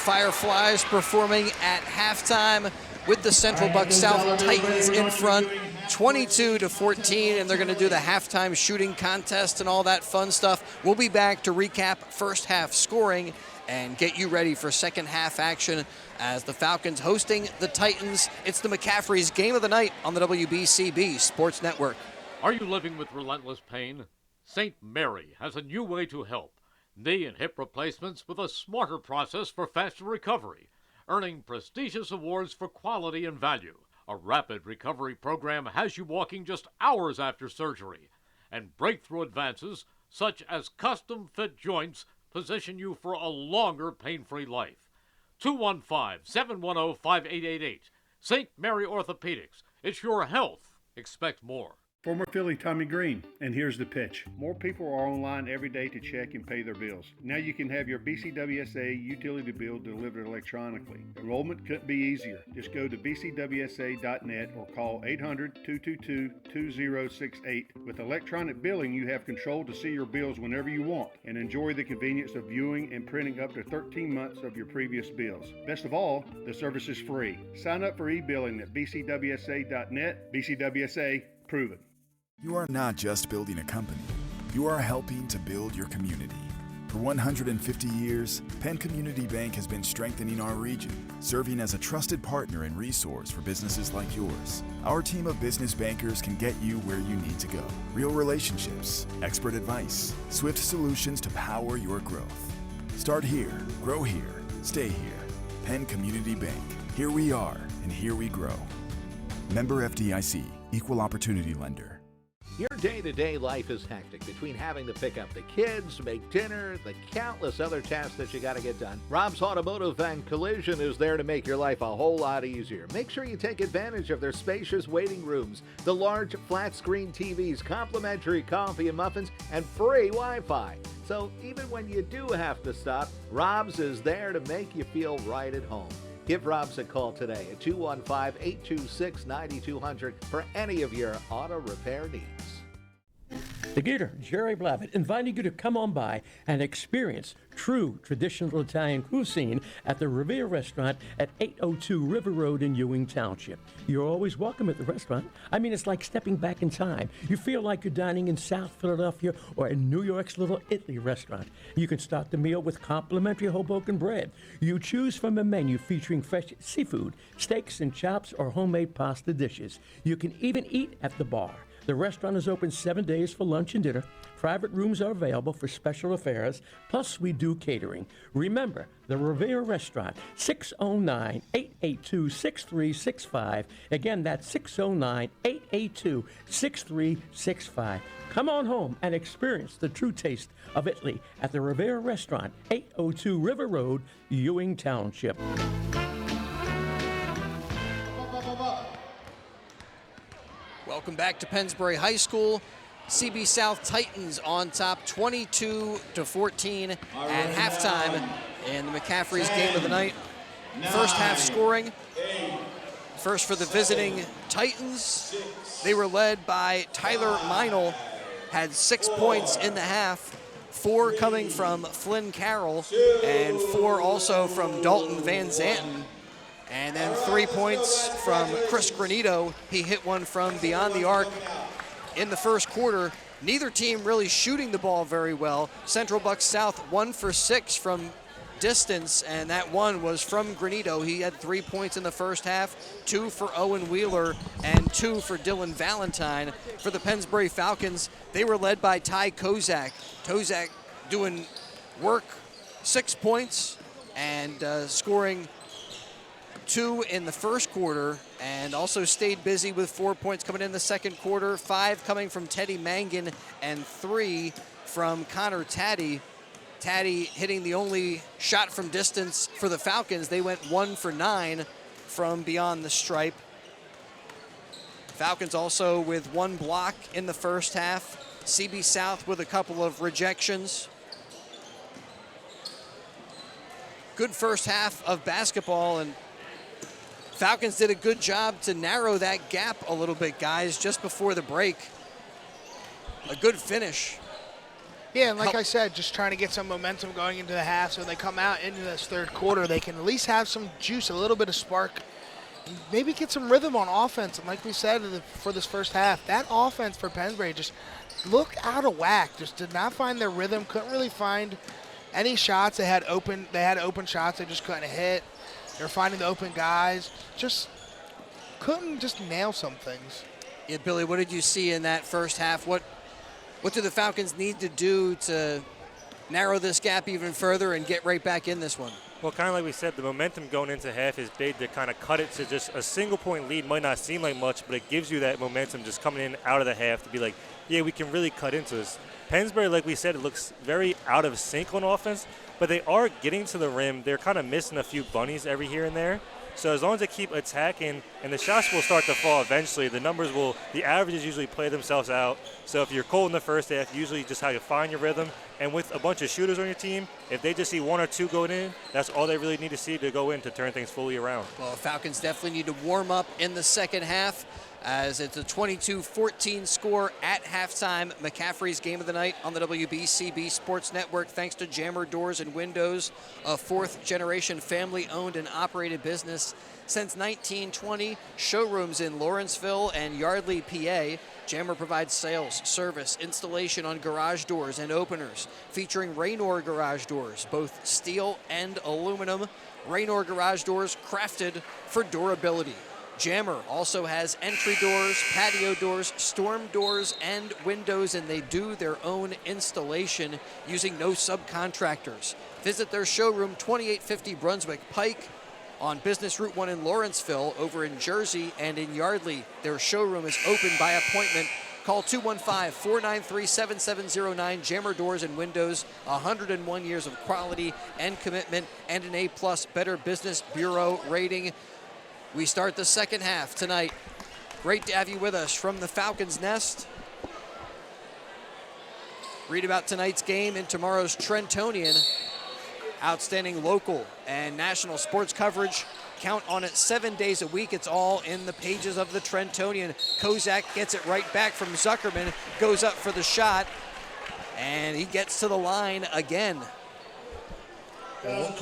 Fireflies performing at halftime with the Central Bucks South Titans in front, 22-14, and they're going to do the halftime shooting contest and all that fun stuff. We'll be back to recap first half scoring and get you ready for second half action as the Falcons hosting the Titans. It's the McCaffrey's Game of the Night on the WBCB Sports Network. Are you living with relentless pain? St. Mary has a new way to help. Knee and hip replacements with a smarter process for faster recovery, earning prestigious awards for quality and value. A rapid recovery program has you walking just hours after surgery, and breakthrough advances such as custom-fit joints position you for a longer pain-free life. 215-710-5888. St. Mary Orthopedics. It's your health. Expect more. Former Philly Tommy Green, and here's the pitch. More people are online every day to check and pay their bills. Now you can have your BCWSA utility bill delivered electronically. Enrollment couldn't be easier. Just go to bcwsa.net or call 800-222-2068. With electronic billing, you have control to see your bills whenever you want and enjoy the convenience of viewing and printing up to 13 months of your previous bills. Best of all, the service is free. Sign up for e-billing at bcwsa.net. BCWSA, proven. You are not just building a company. You are helping to build your community. For 150 years, Penn Community Bank has been strengthening our region, serving as a trusted partner and resource for businesses like yours. Our team of business bankers can get you where you need to go. Real relationships, expert advice, swift solutions to power your growth. Start here, grow here, stay here. Penn Community Bank. Here we are, and here we grow. Member FDIC, Equal Opportunity Lender. Your day-to-day life is hectic between having to pick up the kids, make dinner, the countless other tasks that you got to get done. Rob's Automotive and Collision is there to make your life a whole lot easier. Make sure you take advantage of their spacious waiting rooms, the large flat-screen TVs, complimentary coffee and muffins, and free Wi-Fi. So even when you do have to stop, Rob's is there to make you feel right at home. Give Rob's a call today at 215-826-9200 for any of your auto repair needs. The Gator, Jerry Blavitt, inviting you to come on by and experience true traditional Italian cuisine at the Revere Restaurant at 802 River Road in Ewing Township. You're always welcome at the restaurant. I mean, it's like stepping back in time. You feel like you're dining in South Philadelphia or in New York's Little Italy restaurant. You can start the meal with complimentary Hoboken bread. You choose from a menu featuring fresh seafood, steaks and chops, or homemade pasta dishes. You can even eat at the bar. The restaurant is open 7 days for lunch and dinner. Private rooms are available for special affairs, plus we do catering. Remember, the Revere Restaurant, 609-882-6365. Again, that's 609-882-6365. Come on home and experience the true taste of Italy at the Revere Restaurant, 802 River Road, Ewing Township. Welcome back to Pennsbury High School. CB South Titans on top 22-14 at halftime in the McCaffrey's Game of the Night. First half scoring. First for the visiting Titans. They were led by Tyler Meinl, had 6 points in the half, 4 coming from Flynn Carroll, and 4 also from Dalton Van Zanten. And then 3 points from Chris Granito. He hit one from beyond the arc in the first quarter. Neither team really shooting the ball very well. Central Bucks South 1 for 6 from distance, and that one was from Granito. He had 3 points in the first half, 2 for Owen Wheeler, and 2 for Dylan Valentine. For the Pennsbury Falcons, they were led by Ty Kozak. Kozak doing work, 6 points, and scoring 2 in the first quarter, and also stayed busy with 4 points coming in the second quarter, 5 coming from Teddy Mangan, and 3 from Connor Taddy. Taddy hitting the only shot from distance for the Falcons. They went 1 for 9 from beyond the stripe. Falcons also with 1 block in the first half. CB South with a couple of rejections. Good first half of basketball, and Falcons did a good job to narrow that gap a little bit, guys, just before the break. A good finish. Yeah, and like I said, just trying to get some momentum going into the half so when they come out into this third quarter, they can at least have some juice, a little bit of spark, maybe get some rhythm on offense. And like we said for this first half, that offense for Pennsbury just looked out of whack, just did not find their rhythm, couldn't really find any shots. They had open shots they just couldn't hit. They were finding the open guys, just couldn't just nail some things. Yeah, Billy, what did you see in that first half? What do the Falcons need to do to narrow this gap even further and get right back in this one? Well, kind of like we said, the momentum going into half is big to kind of cut it to just a single-point lead. Might not seem like much, but it gives you that momentum just coming in out of the half to be like, yeah, we can really cut into this. Pennsbury, like we said, it looks very out of sync on offense, but they are getting to the rim. They're kind of missing a few bunnies every here and there. So as long as they keep attacking and the shots will start to fall eventually, the averages usually play themselves out. So if you're cold in the first half, usually just how you find your rhythm. And with a bunch of shooters on your team, if they just see one or two going in, that's all they really need to see to go in to turn things fully around. Well, Falcons definitely need to warm up in the second half as it's a 22-14 score at halftime. McCaffrey's game of the night on the WBCB Sports Network, thanks to Jammer Doors and Windows, a fourth-generation family-owned and operated business since 1920. Showrooms in Lawrenceville and Yardley, PA. Jammer provides sales, service, installation on garage doors and openers, featuring Raynor garage doors, both steel and aluminum. Raynor garage doors crafted for durability. Jammer also has entry doors, patio doors, storm doors, and windows, and they do their own installation using no subcontractors. Visit their showroom, 2850 Brunswick Pike, on Business Route 1 in Lawrenceville, over in Jersey, and in Yardley. Their showroom is open by appointment. Call 215-493-7709. Jammer Doors and Windows, 101 years of quality and commitment, and an A+ Better Business Bureau rating. We start the second half tonight. Great to have you with us from the Falcons' Nest. Read about tonight's game in tomorrow's Trentonian. Outstanding local and national sports coverage. Count on it 7 days a week. It's all in the pages of the Trentonian. Kozak gets it right back from Zuckerman, goes up for the shot, and he gets to the line again.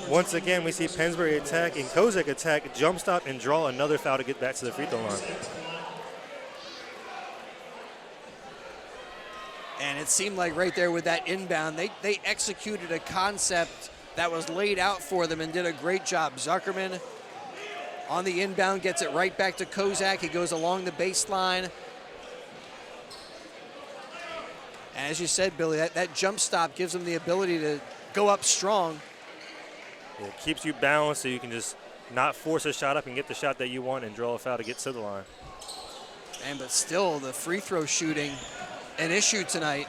Once again, we see Pennsbury attack and Kozak attack, jump stop, and draw another foul to get back to the free throw line. And it seemed like right there with that inbound, they executed a concept that was laid out for them and did a great job. Zuckerman on the inbound gets it right back to Kozak. He goes along the baseline. And as you said, Billy, that jump stop gives them the ability to go up strong. It keeps you balanced so you can just not force a shot up and get the shot that you want and draw a foul to get to the line. But still, the free throw shooting, an issue tonight.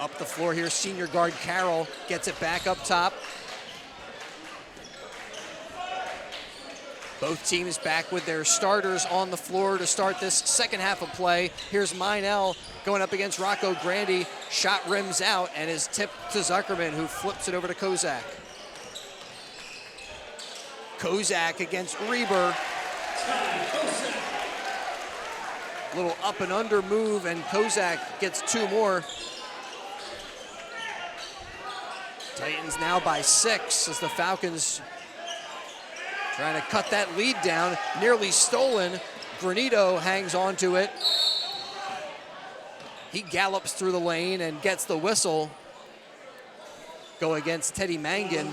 Up the floor here, senior guard Carroll gets it back up top. Both teams back with their starters on the floor to start this second half of play. Here's Meinel going up against Rocco Grandi. Shot rims out and is tipped to Zuckerman, who flips it over to Kozak. Kozak against Reber. Little up and under move, and Kozak gets two more. Titans now by 6 as the Falcons trying to cut that lead down. Nearly stolen. Granito hangs on to it. He gallops through the lane and gets the whistle. Go against Teddy Mangan.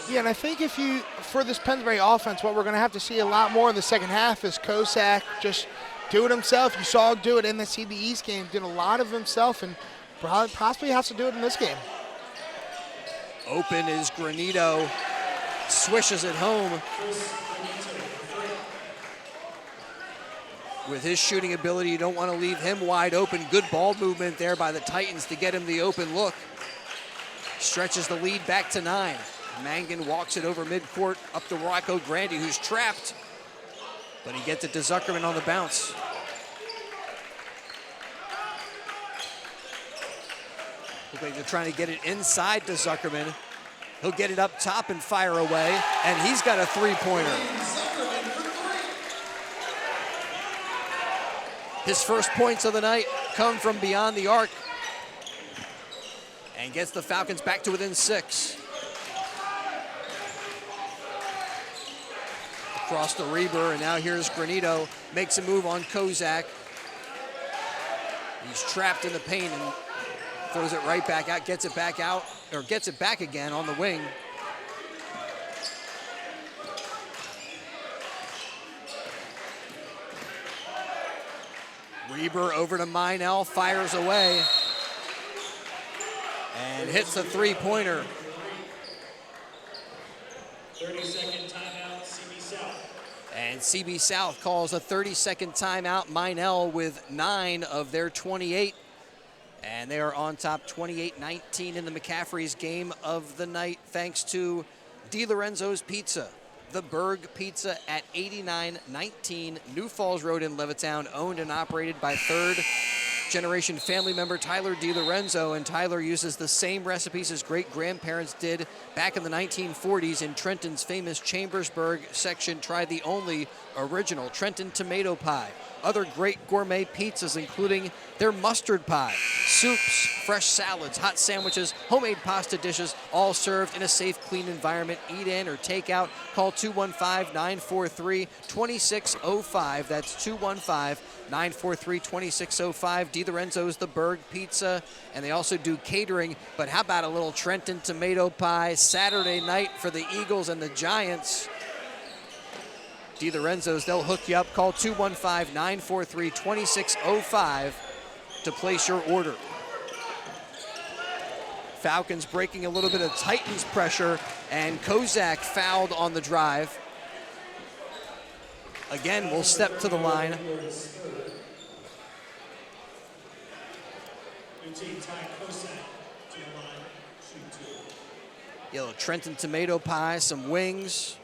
Yeah, and I think for this Pennsbury offense, what we're going to have to see a lot more in the second half is Kozak just do it himself. You saw him do it in the CBE's game, did a lot of himself, and possibly has to do it in this game. Open is Granito. Swishes it home. With his shooting ability, you don't want to leave him wide open. Good ball movement there by the Titans to get him the open look. Stretches the lead back to 9. Mangan walks it over midcourt up to Rocco Grandi, who's trapped. But he gets it to Zuckerman on the bounce. Look like they're trying to get it inside to Zuckerman. He'll get it up top and fire away, and he's got a three-pointer. His first points of the night come from beyond the arc and gets the Falcons back to within 6. Across the Reber, and now here's Granito. Makes a move on Kozak. He's trapped in the paint and throws it right back out, gets it back out, or gets it back again on the wing. Reber over to Meinel, fires away, and hits a three-pointer. 30-second timeout, CB South. And CB South calls a 30-second timeout. Meinel with 9 of their 28. And they are on top 28-19 in the McCaffrey's game of the night, thanks to DiLorenzo's Pizza. The Berg Pizza at 8919 New Falls Road in Levittown, owned and operated by third-generation family member Tyler DiLorenzo. And Tyler uses the same recipes his great-grandparents did back in the 1940s in Trenton's famous Chambersburg section. Try the only original Trenton tomato pie. Other great gourmet pizzas, including their mustard pie, soups, fresh salads, hot sandwiches, homemade pasta dishes, all served in a safe, clean environment. Eat in or take out. Call 215-943-2605. That's 215-943-2605. DiLorenzo's The Berg Pizza, and they also do catering. But how about a little Trenton tomato pie Saturday night for the Eagles and the Giants? DiLorenzo's, they'll hook you up. Call 215-943-2605 to place your order. Falcons breaking a little bit of Titans pressure, and Kozak fouled on the drive. Again, we'll step to the line. Yellow Trenton tomato pie, some wings.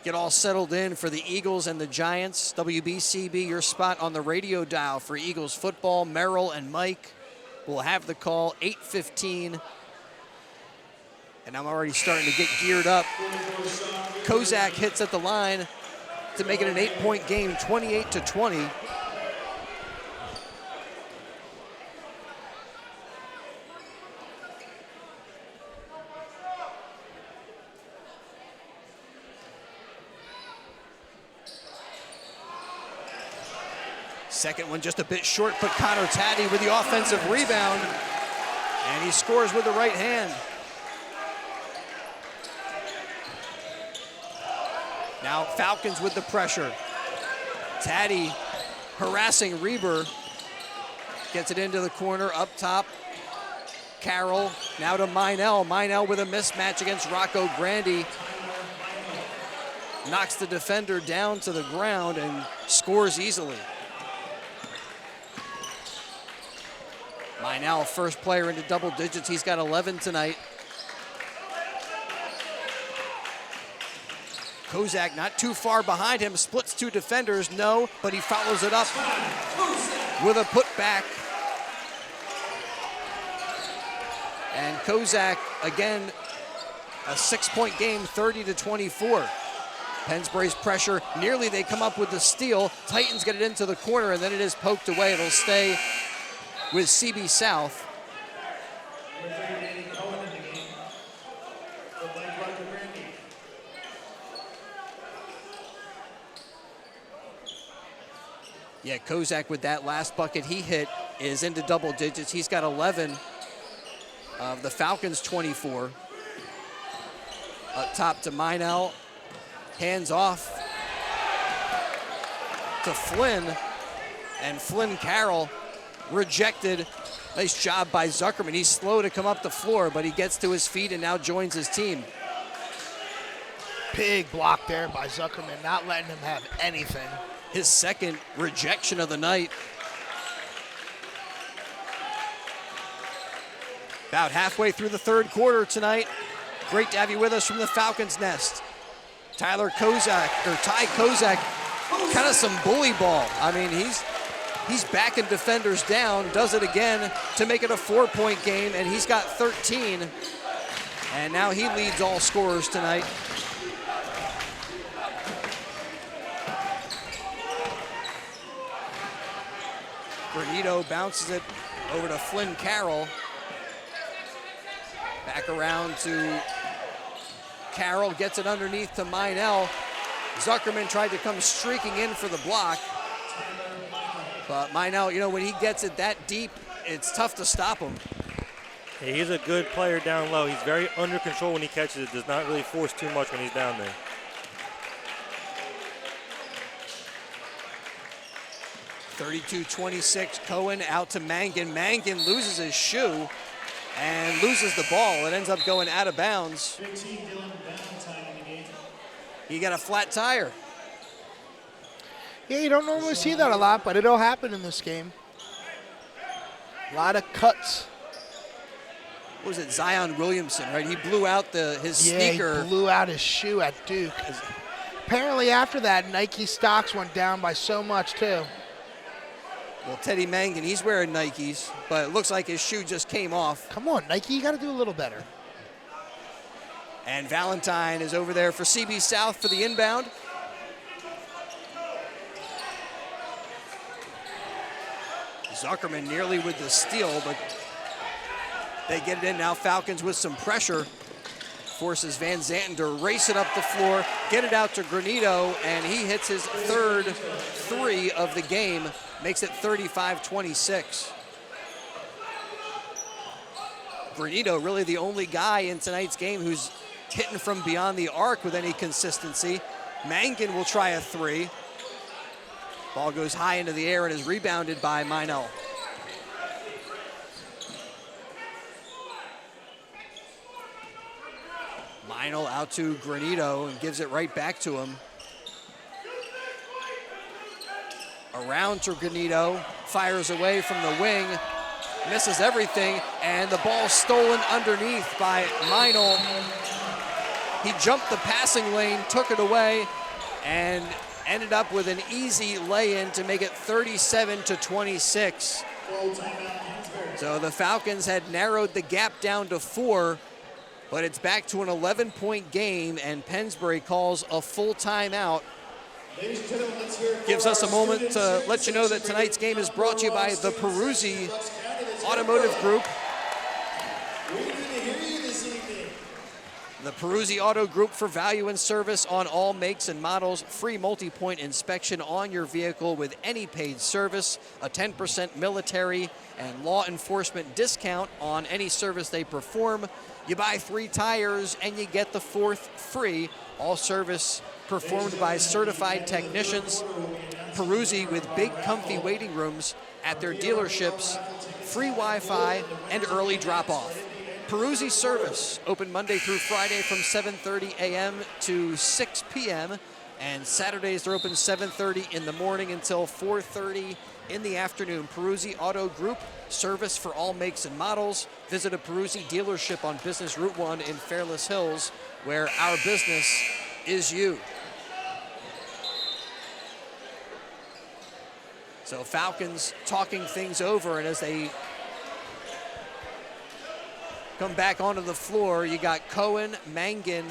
Get all settled in for the Eagles and the Giants. WBCB, your spot on the radio dial for Eagles football. Merrill and Mike will have the call, 8:15. And I'm already starting to get geared up. Kozak hits at the line to make it an 8-point game, 28-20. Second one just a bit short, but Connor Taddy with the offensive rebound, and he scores with the right hand. Now Falcons with the pressure. Taddy harassing Reber, gets it into the corner, up top. Carroll, now to Meinel. Meinel with a mismatch against Rocco Grandi. Knocks the defender down to the ground and scores easily. Meinel, first player into double digits. He's got 11 tonight. Kozak not too far behind him, splits two defenders, no, but he follows it up with a putback. And Kozak, again, a 6-point game, 30-24. Pennsbury's pressure, nearly they come up with the steal. Titans get it into the corner, and then it is poked away. It'll stay with CB South. Yeah, Kozak with that last bucket he hit is into double digits. He's got 11 of the Falcons' 24. Up top to Meinel, hands off to Flynn, and Flynn Carroll rejected. Nice job by Zuckerman. He's slow to come up the floor, but he gets to his feet and now joins his team. Big block there by Zuckerman, not letting him have anything. His second rejection of the night. About halfway through the third quarter tonight. Great to have you with us from the Falcons' nest. Ty Kozak, kind of some bully ball. I mean, he's backing defenders down, does it again to make it a 4-point game, and he's got 13. And now he leads all scorers tonight. Granito bounces it over to Flynn Carroll. Back around to Carroll, gets it underneath to Meinel. Zuckerman tried to come streaking in for the block. But Meinel, you know, when he gets it that deep, it's tough to stop him. Yeah, he's a good player down low. He's very under control when he catches it. Does not really force too much when he's down there. (32-26), Cohen out to Mangan. Mangan loses his shoe and loses the ball. It ends up going out of bounds. He got a flat tire. Yeah, you don't normally see that a lot, but it'll happen in this game. A lot of cuts. What was it, Zion Williamson, right? He blew out his sneaker. He blew out his shoe at Duke. Apparently after that, Nike stocks went down by so much too. Well, Teddy Mangan, he's wearing Nikes, but it looks like his shoe just came off. Come on, Nike, you got to do a little better. And Valentine is over there for CB South for the inbound. Zuckerman nearly with the steal, but they get it in now. Falcons with some pressure. Forces Van Zanten to race it up the floor, get it out to Granito, and he hits his third three of the game, makes it 35-26. Granito really the only guy in tonight's game who's hitting from beyond the arc with any consistency. Mangan will try a three. Ball goes high into the air and is rebounded by Meinel. Meinel out to Granito and gives it right back to him. Around to Granito, fires away from the wing, misses everything, and the ball stolen underneath by Meinel. He jumped the passing lane, took it away, and ended up with an easy lay-in to make it 37-26. So the Falcons had narrowed the gap down to 4, but it's back to an 11-point game, and Pennsbury calls a full timeout. Gives us a moment to let you know that tonight's game is brought to you by the Peruzzi Automotive Group. The Peruzzi Auto Group for value and service on all makes and models, free multi-point inspection on your vehicle with any paid service, a 10% military and law enforcement discount on any service they perform. You buy 3 tires and you get the 4th free. All service performed by certified technicians. Peruzzi with big comfy waiting rooms at their dealerships, free Wi-Fi and early drop-off. Peruzzi service, open Monday through Friday from 7:30 a.m. to 6 p.m. And Saturdays they're open 7:30 in the morning until 4:30 in the afternoon. Peruzzi Auto Group, service for all makes and models. Visit a Peruzzi dealership on Business Route 1 in Fairless Hills, where our business is you. So Falcons talking things over, and as they come back onto the floor, you got Cohen, Mangan,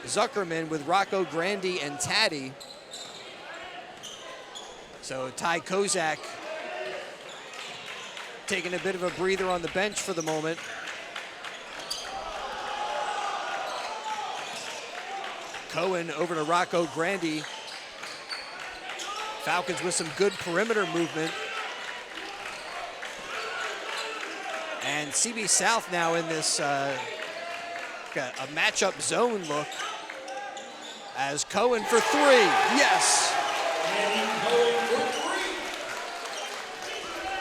Zuckerman with Rocco Grandi and Taddy. So Ty Kozak taking a bit of a breather on the bench for the moment. Cohen over to Rocco Grandi. Falcons with some good perimeter movement. And CB South now in this a matchup zone look as Cohen for 3. Yes.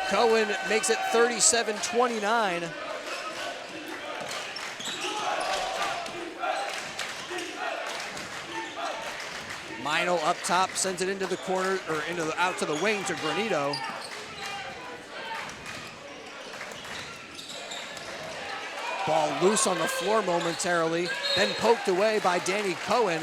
Cohen makes it 37-29. Meinel up top, sends it into the corner, or out to the wing to Granito. Ball loose on the floor momentarily, then poked away by Danny Cohen.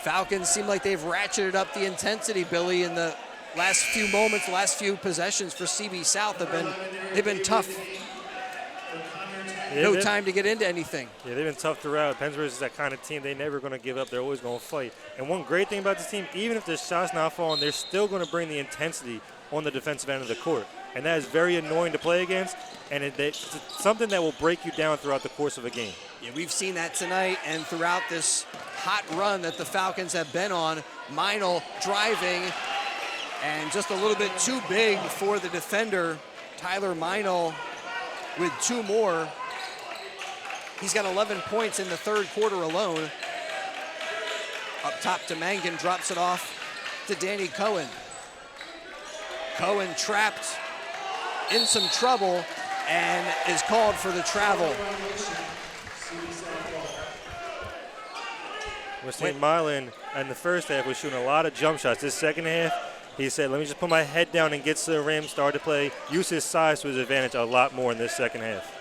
Falcons seem like they've ratcheted up the intensity, Billy, in the last few moments, last few possessions for CB South they've been tough. no time to get into anything. Yeah, they've been tough throughout. Pennsbury is that kind of team. They're never going to give up. They're always going to fight. And one great thing about this team, even if their shots not falling, they're still going to bring the intensity on the defensive end of the court. And that is very annoying to play against, and it's something that will break you down throughout the course of a game. Yeah, we've seen that tonight and throughout this hot run that the Falcons have been on. Meinl driving, and just a little bit too big for the defender. Tyler Meinl with 2 more. He's got 11 points in the third quarter alone. Up top to Mangan, drops it off to Danny Cohen. Cohen trapped in some trouble and is called for the travel. We're seeing Mylan in the first half was shooting a lot of jump shots. This second half, he said, let me just put my head down and get to the rim, start to play, use his size to his advantage a lot more in this second half.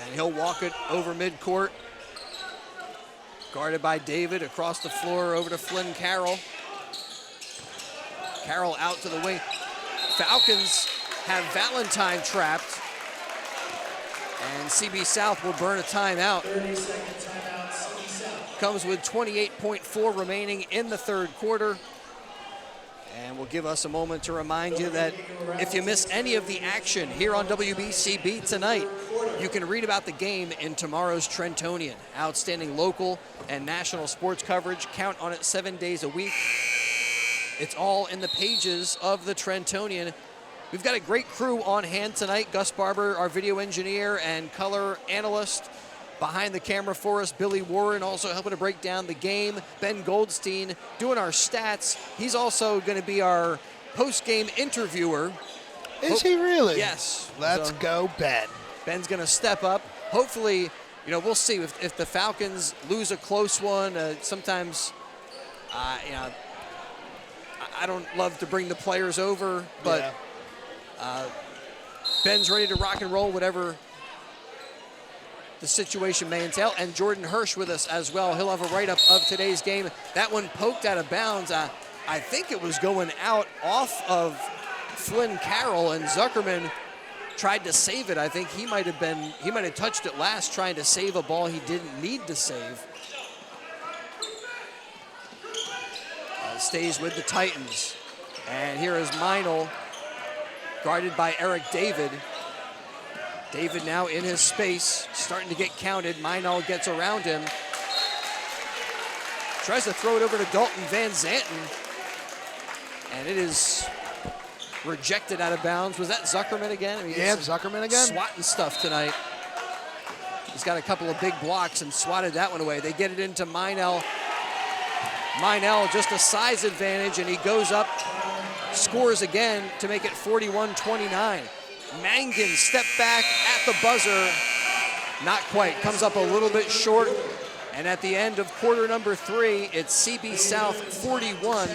And he'll walk it over midcourt. Guarded by David, across the floor over to Flynn Carroll. Carroll out to the wing. Falcons have Valentine trapped. And CB South will burn a timeout. 30-second timeout, CB South. Comes with 28.4 remaining in the third quarter. And will give us a moment to remind you that if you miss any of the action here on WBCB tonight, you can read about the game in tomorrow's Trentonian. Outstanding local and national sports coverage. Count on it 7 days a week. It's all in the pages of the Trentonian. We've got a great crew on hand tonight. Gus Barber, our video engineer and color analyst. Behind the camera for us, Billy Warren, also helping to break down the game. Ben Goldstein doing our stats. He's also going to be our post-game interviewer. Is he really? Yes. Let's go, Ben. Ben's going to step up. Hopefully, we'll see if the Falcons lose a close one. Sometimes, I don't love to bring the players over, but Ben's ready to rock and roll, whatever the situation may entail. And Jordan Hirsch with us as well. He'll have a write-up of today's game. That one poked out of bounds. I think it was going out off of Flynn Carroll, and Zuckerman tried to save it. I think he might have touched it last, trying to save a ball he didn't need to save. Stays with the Titans. And here is Meinl, guarded by Eric David. David now in his space, starting to get counted. Meinl gets around him. Tries to throw it over to Dalton Van Zanten. And it is rejected out of bounds. Was that Zuckerman again? Zuckerman again. Swatting stuff tonight. He's got a couple of big blocks and swatted that one away. They get it into Meinl. Meinl just a size advantage, and he goes up, scores again to make it 41-29. Mangan step back at the buzzer. Not quite, comes up a little bit short. And at the end of quarter number 3, it's CB South 41,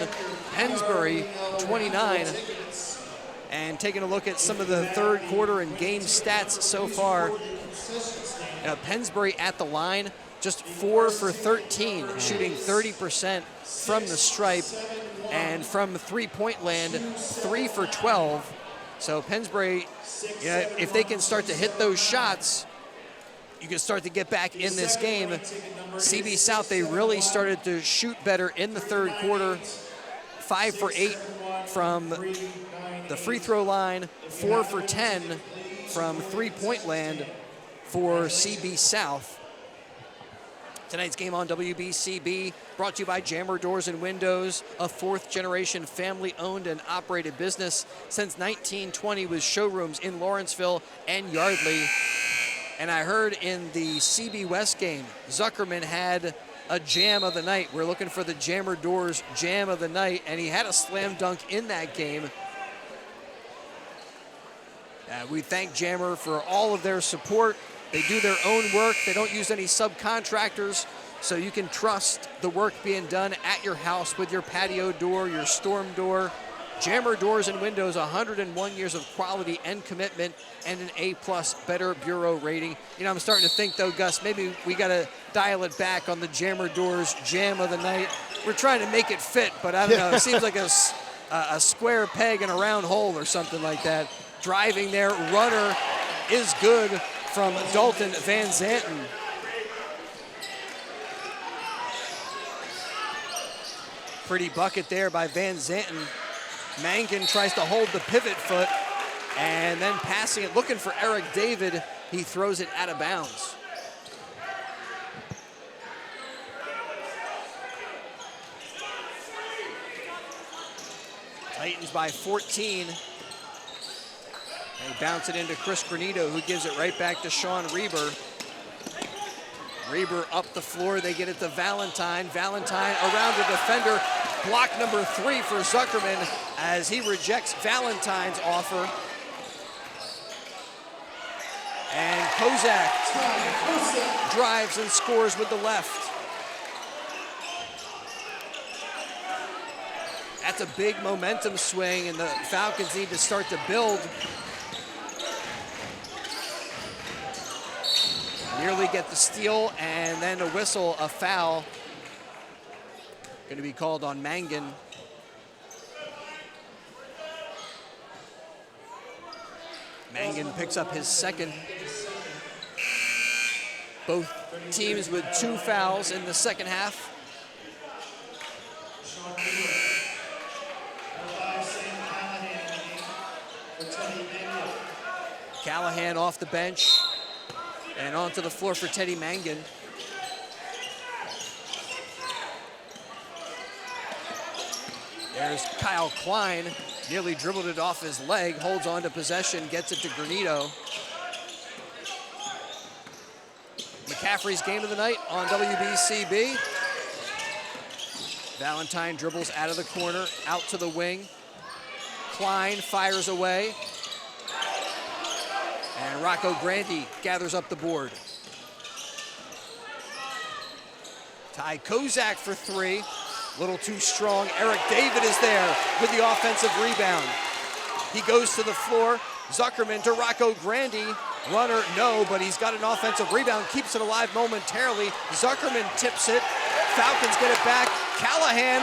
Pennsbury 29. And taking a look at some of the third quarter and game stats so far. Pennsbury at the line, just 4 for 13, shooting 30% from the stripe, and from three-point land, 3 for 12. So Pennsbury, if they can start to hit those shots, you can start to get back in this game. CB South, they really started to shoot better in the third quarter. 5 for 8 from the free throw line, 4 for 10 from three-point land for CB South. Tonight's game on WBCB brought to you by Jammer Doors and Windows, a fourth-generation family-owned and operated business since 1920 with showrooms in Lawrenceville and Yardley. And I heard in the CB West game, Zuckerman had a jam of the night. We're looking for the Jammer Doors jam of the night, and he had a slam dunk in that game. We thank Jammer for all of their support. They do their own work. They don't use any subcontractors, so you can trust the work being done at your house with your patio door, your storm door. Jammer Doors and Windows, 101 years of quality and commitment, and an A+ Better Bureau rating. I'm starting to think, though, Gus, maybe we got to dial it back on the Jammer Doors jam of the night. We're trying to make it fit, but I don't know. It seems like a square peg in a round hole or something like that. driving there. Runner is good from Dalton Van Zanten. Pretty bucket there by Van Zanten. Mangan tries to hold the pivot foot and then passing it, looking for Eric David. He throws it out of bounds. Titans by 14. They bounce it into Chris Granito, who gives it right back to Sean Reber. Reber up the floor, they get it to Valentine. Valentine around the defender. Block number 3 for Zuckerman as he rejects Valentine's offer. And Kozak drives and scores with the left. That's a big momentum swing, and the Falcons need to start to build. Nearly get the steal, and then a whistle, a foul. Going to be called on Mangan. Mangan picks up his second. Both teams with 2 fouls in the second half. Callahan off the bench and onto the floor for Teddy Mangan. There's Kyle Klein, nearly dribbled it off his leg, holds on to possession, gets it to Granito. McCaffrey's game of the night on WBCB. Valentine dribbles out of the corner, out to the wing. Klein fires away. And Rocco Grandi gathers up the board. Ty Kozak for 3. A little too strong. Eric David is there with the offensive rebound. He goes to the floor. Zuckerman to Rocco Grandi. Runner, no, but he's got an offensive rebound. Keeps it alive momentarily. Zuckerman tips it. Falcons get it back. Callahan.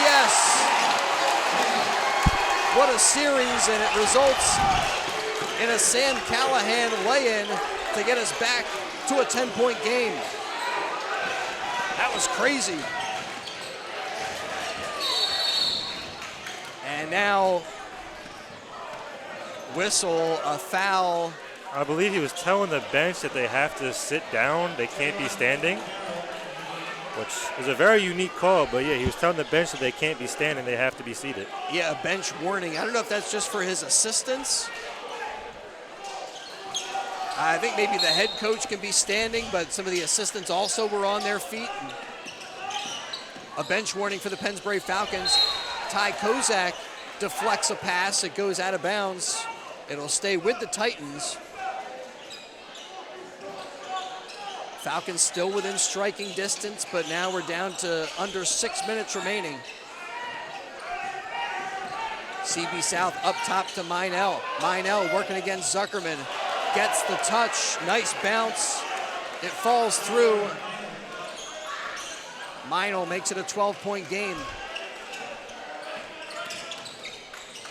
Yes. What a series, and it results in a Sam Callahan lay-in to get us back to a 10-point game. That was crazy. And now, whistle, a foul. I believe he was telling the bench that they have to sit down, they can't be standing, which is a very unique call, but yeah, he was telling the bench that they can't be standing, they have to be seated. Yeah, a bench warning. I don't know if that's just for his assistants. I think maybe the head coach can be standing, but some of the assistants also were on their feet. A bench warning for the Pennsbury Falcons. Ty Kozak deflects a pass. It goes out of bounds. It'll stay with the Titans. Falcons still within striking distance, but now we're down to under 6 minutes remaining. CB South up top to Meinel. Meinel working against Zuckerman. Gets the touch, nice bounce. It falls through. Meinel makes it a 12-point game.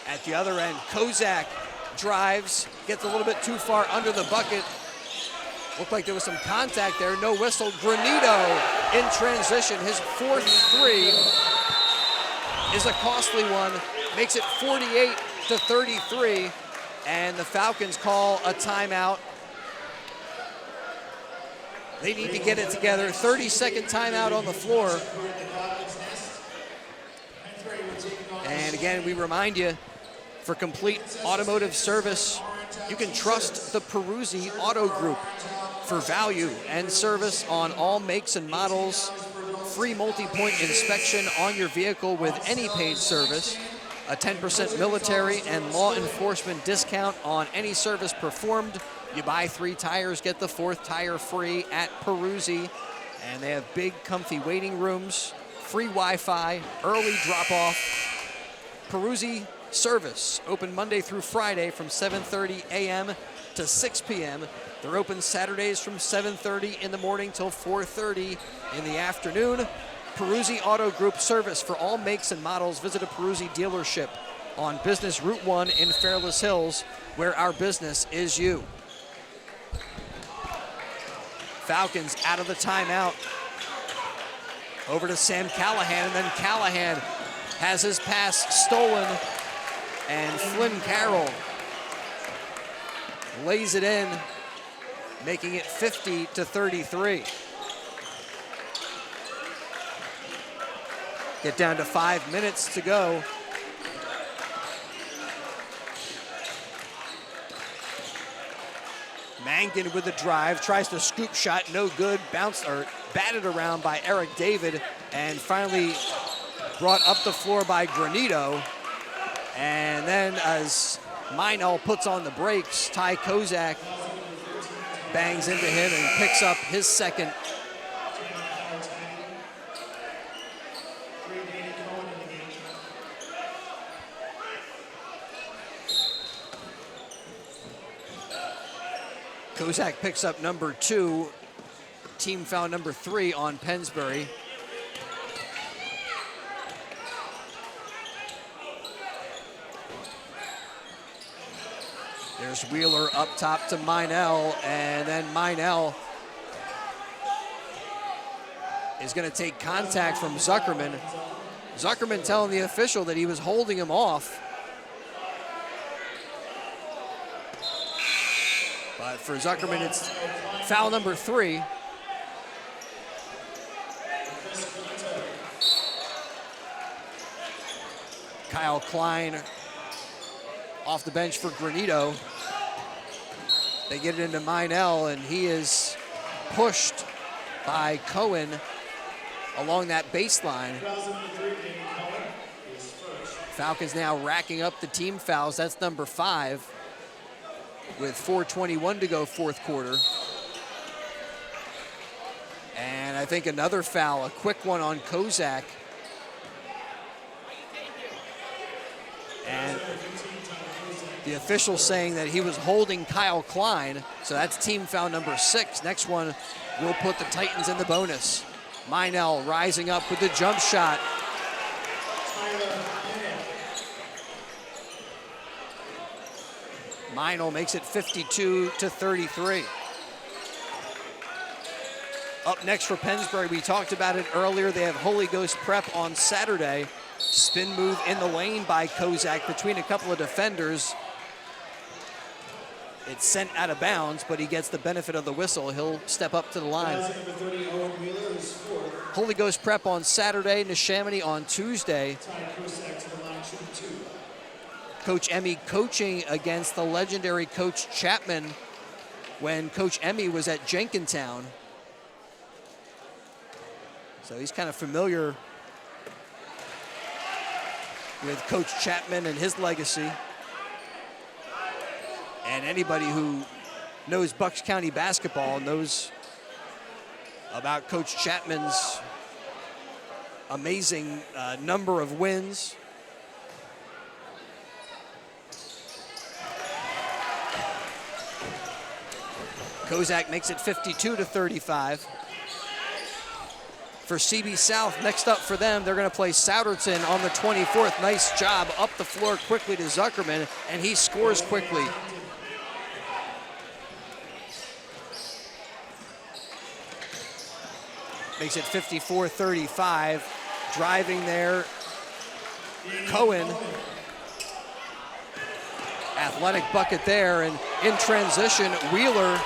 At the other end, Kozak drives, gets a little bit too far under the bucket. Looked like there was some contact there, no whistle. Granito in transition, his 4th 3 is a costly one. Makes it 48-33, and the Falcons call a timeout. They need to get it together. 30-second timeout on the floor. And again, we remind you, for complete automotive service, you can trust the Peruzzi Auto Group for value and service on all makes and models. Free multi-point inspection on your vehicle with any paid service. A 10% military and law enforcement discount on any service performed. You buy 3 tires, get the 4th tire free at Peruzzi. And they have big, comfy waiting rooms, free Wi-Fi, early drop-off. Peruzzi service, open Monday through Friday from 7:30 a.m. to 6 p.m. They're open Saturdays from 7:30 in the morning till 4:30 in the afternoon. Peruzzi Auto Group service for all makes and models. Visit a Peruzzi dealership on Business Route 1 in Fairless Hills, where our business is you. Falcons out of the timeout. Over to Sam Callahan, and then Callahan has his pass stolen, and Flynn Carroll lays it in, making it 50-33. Get down to 5 minutes to go. Mangan with the drive, tries to scoop shot, no good, bounced or batted around by Eric David, and finally brought up the floor by Granito. And then as Minell puts on the brakes, Ty Kozak bangs into him and picks up his second. Kozak picks up number 2, team foul number 3 on Pennsbury. There's Wheeler up top to Minell, and then Minell is going to take contact from Zuckerman. Zuckerman telling the official that he was holding him off. But for Zuckerman, it's foul number 3. Kyle Klein off the bench for Granito. They get it into Minell, and he is pushed by Cohen along that baseline. Falcons now racking up the team fouls. That's number 5 with 4:21 to go fourth quarter. And I think another foul, a quick one on Kozak. And the official saying that he was holding Kyle Klein, so that's team foul number 6. Next one will put the Titans in the bonus. Minell rising up with the jump shot. Minell makes it 52-33. Up next for Pennsbury, we talked about it earlier. They have Holy Ghost Prep on Saturday. Spin move in the lane by Kozak between a couple of defenders. It's sent out of bounds, but he gets the benefit of the whistle. He'll step up to the line. Holy Ghost Prep on Saturday, Neshaminy on Tuesday. Coach Emmy coaching against the legendary Coach Chapman when Coach Emmy was at Jenkintown. So he's kind of familiar with Coach Chapman and his legacy. And anybody who knows Bucks County basketball knows about Coach Chapman's amazing number of wins. Kozak makes it 52-35. For CB South, next up for them, they're going to play Souderton on the 24th. Nice job up the floor quickly to Zuckerman, and he scores quickly. Makes it 54-35. Driving there, Cohen. Athletic bucket there, and in transition, Wheeler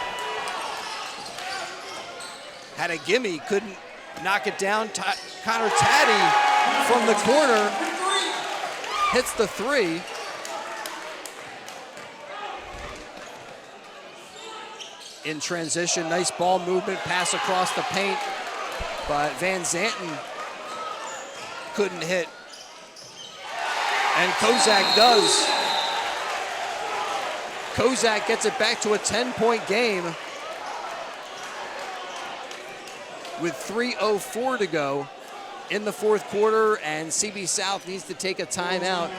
had a gimme, couldn't knock it down. Connor Taddy from the corner hits the 3. In transition, nice ball movement, pass across the paint, but Van Zanten couldn't hit. And Kozak does. Kozak gets it back to a 10-point game with 3:04 to go in the fourth quarter, and CB South needs to take a timeout.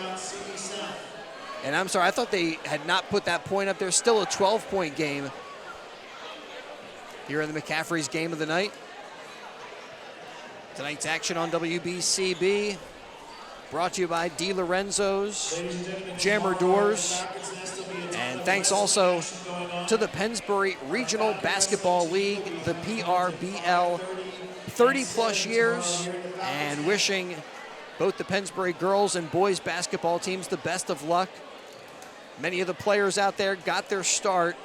And I'm sorry, I thought they had not put that point up there. Still a 12-point game here in the McCaffrey's game of the night. Tonight's action on WBCB. brought to you by Di Lorenzo's, Jammer Doors, and thanks also to the Pennsbury Regional Basketball League, the PRBL, 30-plus years, and wishing both the Pennsbury girls and boys basketball teams the best of luck. Many of the players out there got their start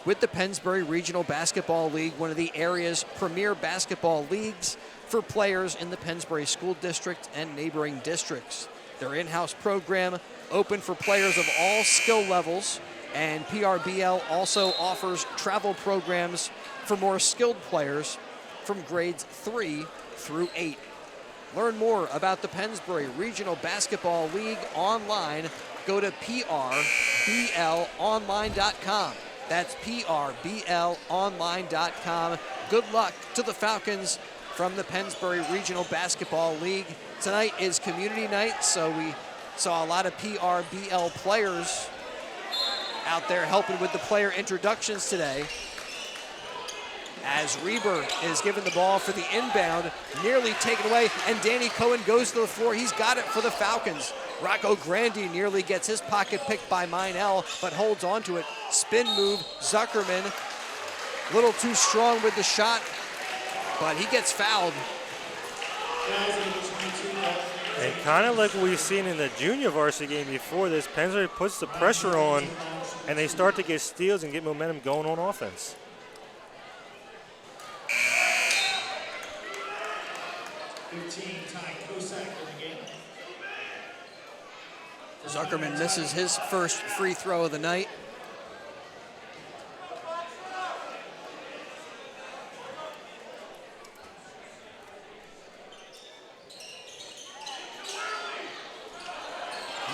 with the Pennsbury Regional Basketball League, one of the area's premier basketball leagues for players in the Pennsbury School District and neighboring districts. Their in-house program open for players of all skill levels, and PRBL also offers travel programs for more skilled players from grades 3 through 8. Learn more about the Pennsbury Regional Basketball League online. Go to prblonline.com. That's prblonline.com. Good luck to the Falcons from the Pennsbury Regional Basketball League. Tonight is community night, so we saw a lot of PRBL players out there helping with the player introductions today. As Reber is given the ball for the inbound, nearly taken away, and Danny Cohen goes to the floor. He's got it for the Falcons. Rocco Grandi nearly gets his pocket picked by Meinel, but holds onto it. Spin move, Zuckerman, a little too strong with the shot, but he gets fouled. And kind of like what we've seen in the junior varsity game before this, Pennsbury puts the pressure on, and they start to get steals and get momentum going on offense. Zuckerman misses his first free throw of the night.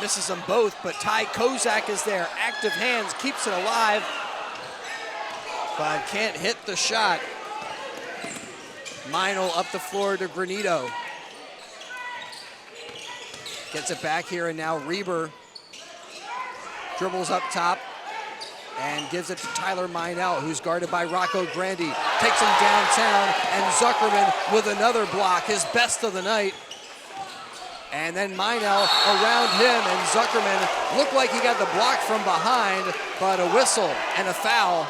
Misses them both, but Ty Kozak is there. Active hands, keeps it alive, but can't hit the shot. Meinel up the floor to Granito. Gets it back here, and now Reber dribbles up top and gives it to Tyler Meinel, who's guarded by Rocco Grandi. Takes him downtown, and Zuckerman with another block, his best of the night. And then Meinel around him, and Zuckerman looked like he got the block from behind, but a whistle and a foul.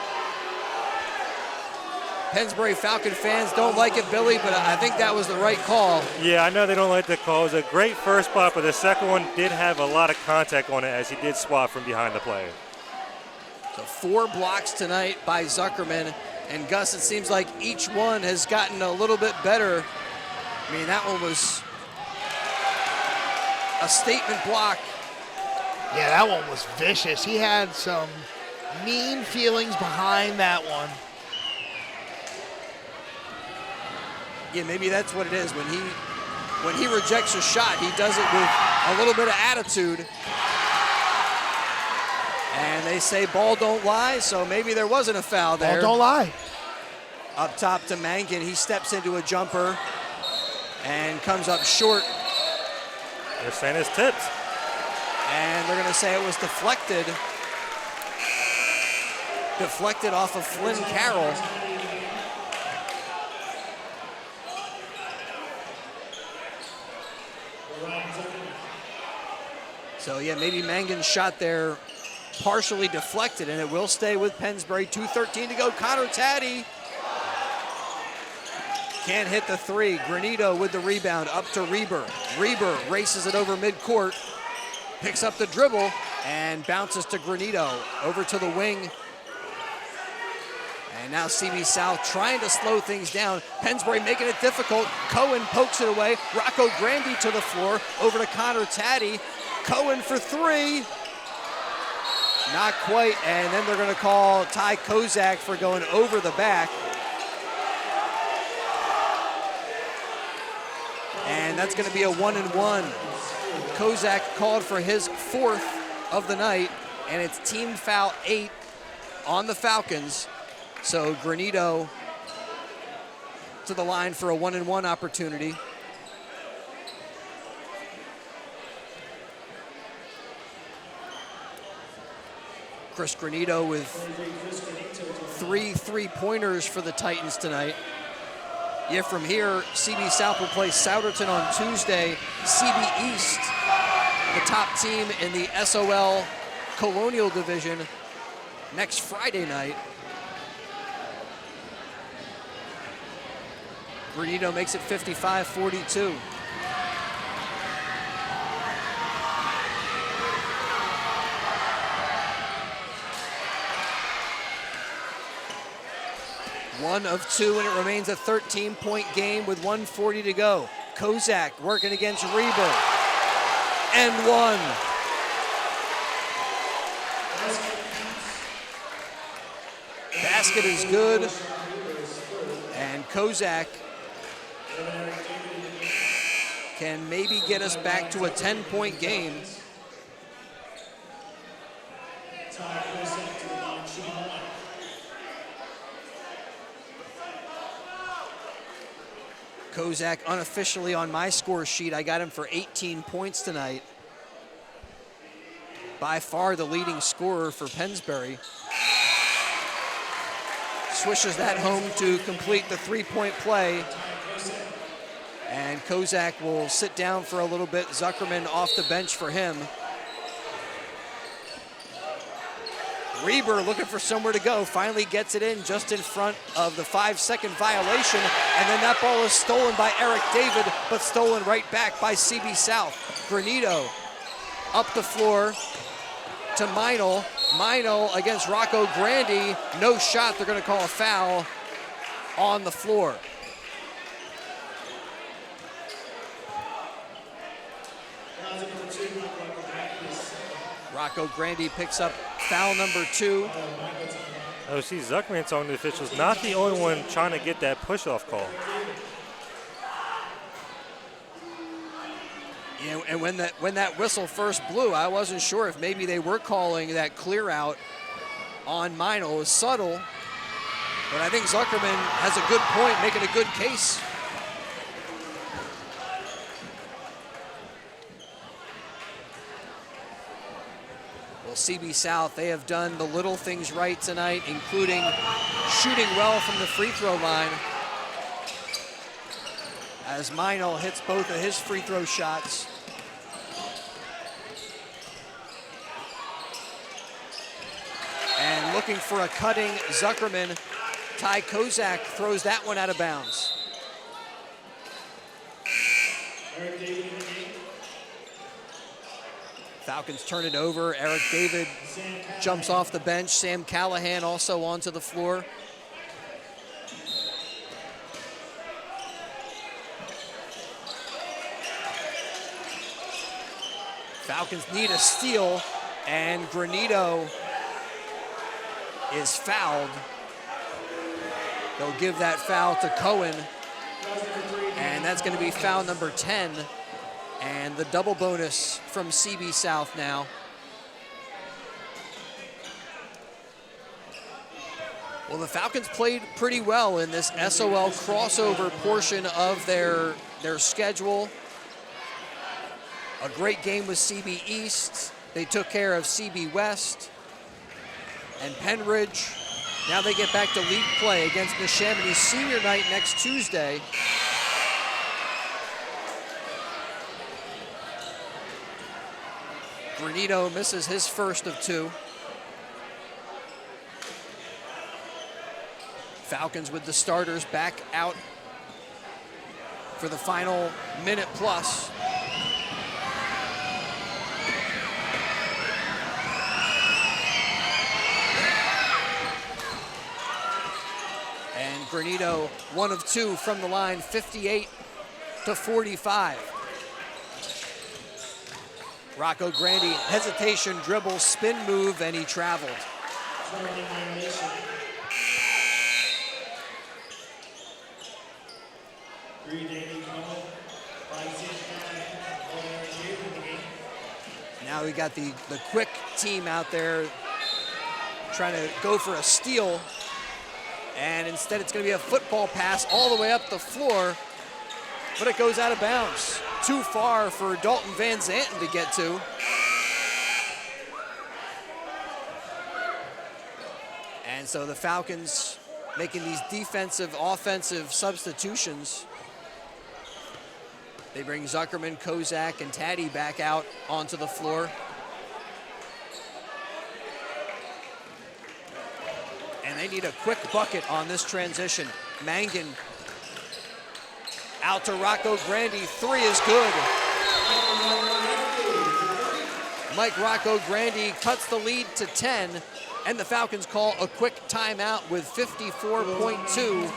Pennsbury Falcon fans don't like it, Billy, but I think that was the right call. Yeah, I know they don't like the call. It was a great first spot, but the second one did have a lot of contact on it as he did swat from behind the player. So 4 blocks tonight by Zuckerman. And Gus, it seems like each one has gotten a little bit better. I mean, that one was a statement block. Yeah, that one was vicious. He had some mean feelings behind that one. Yeah, maybe that's what it is. When he rejects a shot, he does it with a little bit of attitude. And they say ball don't lie, so maybe there wasn't a foul there. Ball don't lie. Up top to Mankin. He steps into a jumper and comes up short. They're saying it's tipped. And they're going to say it was deflected. Deflected off of Flynn Carroll. So yeah, maybe Mangan's shot there partially deflected, and it will stay with Pennsbury. 2:13 to go. Connor Taddy can't hit the 3. Granito with the rebound up to Reber. Reber races it over midcourt, picks up the dribble, and bounces to Granito over to the wing. And now CB South trying to slow things down. Pennsbury making it difficult. Cohen pokes it away. Rocco Grandi to the floor, over to Connor Taddy. Cohen for 3. Not quite, and then they're going to call Ty Kozak for going over the back. And that's going to be a 1-and-1. Kozak called for his 4th of the night, and it's team foul 8 on the Falcons. So Granito to the line for a 1-and-1 opportunity. Chris Granito with 3 3-pointers for the Titans tonight. Yeah, from here, CB South will play Souderton on Tuesday. CB East the top team in the SOL Colonial Division next Friday night. Granito makes it 55-42. One of two, and it remains a 13-point game with 1:40 to go. Kozak working against Reber. And one. Basket is good. And Kozak can maybe get us back to a 10-point game. Kozak unofficially on my score sheet, I got him for 18 points tonight. By far the leading scorer for Pennsbury. Swishes that home to complete the three-point play. And Kozak will sit down for a little bit. Zuckerman off the bench for him. Reber looking for somewhere to go, finally gets it in just in front of the 5-second violation, and then that ball is stolen by Eric David, but stolen right back by CB South. Granito up the floor to Meinl. Meinl against Rocco Grandi, no shot, they're gonna call a foul on the floor. Rocco Grandi picks up foul number 2. Oh, see, Zuckerman telling the officials, not the only one trying to get that push-off call. Yeah, and when that whistle first blew, I wasn't sure if maybe they were calling that clear out on Meinl. It was subtle, but I think Zuckerman has a good point, making a good case. Well, CB South, they have done the little things right tonight, including shooting well from the free throw line. As Meinl hits both of his free throw shots. And looking for a cutting Zuckerman. Ty Kozak throws that one out of bounds. Falcons turn it over. Eric David jumps off the bench. Sam Callahan also onto the floor. Falcons need a steal, and Granito is fouled. They'll give that foul to Cohen, and that's going to be foul number 10. And the double bonus from CB South now. Well, the Falcons played pretty well in this SOL crossover portion of their schedule. A great game with CB East. They took care of CB West and Penridge. Now they get back to league play against Neshaminy senior night next Tuesday. Granito misses his first of 2. Falcons with the starters back out for the final minute plus. And Granito 1 of 2 from the line, 58-45. Rocco Grandi, hesitation, dribble, spin move, and he traveled. Now we got the quick team out there trying to go for a steal, and instead it's going to be a football pass all the way up the floor, but it goes out of bounds. Too far for Dalton Van Zanten to get to. And so the Falcons making these defensive, offensive substitutions. They bring Zuckerman, Kozak, and Taddy back out onto the floor. And they need a quick bucket on this transition. Mangan out to Rocco Grandi. 3 is good. Mike Rocco Grandi cuts the lead to 10, and the Falcons call a quick timeout with 54.2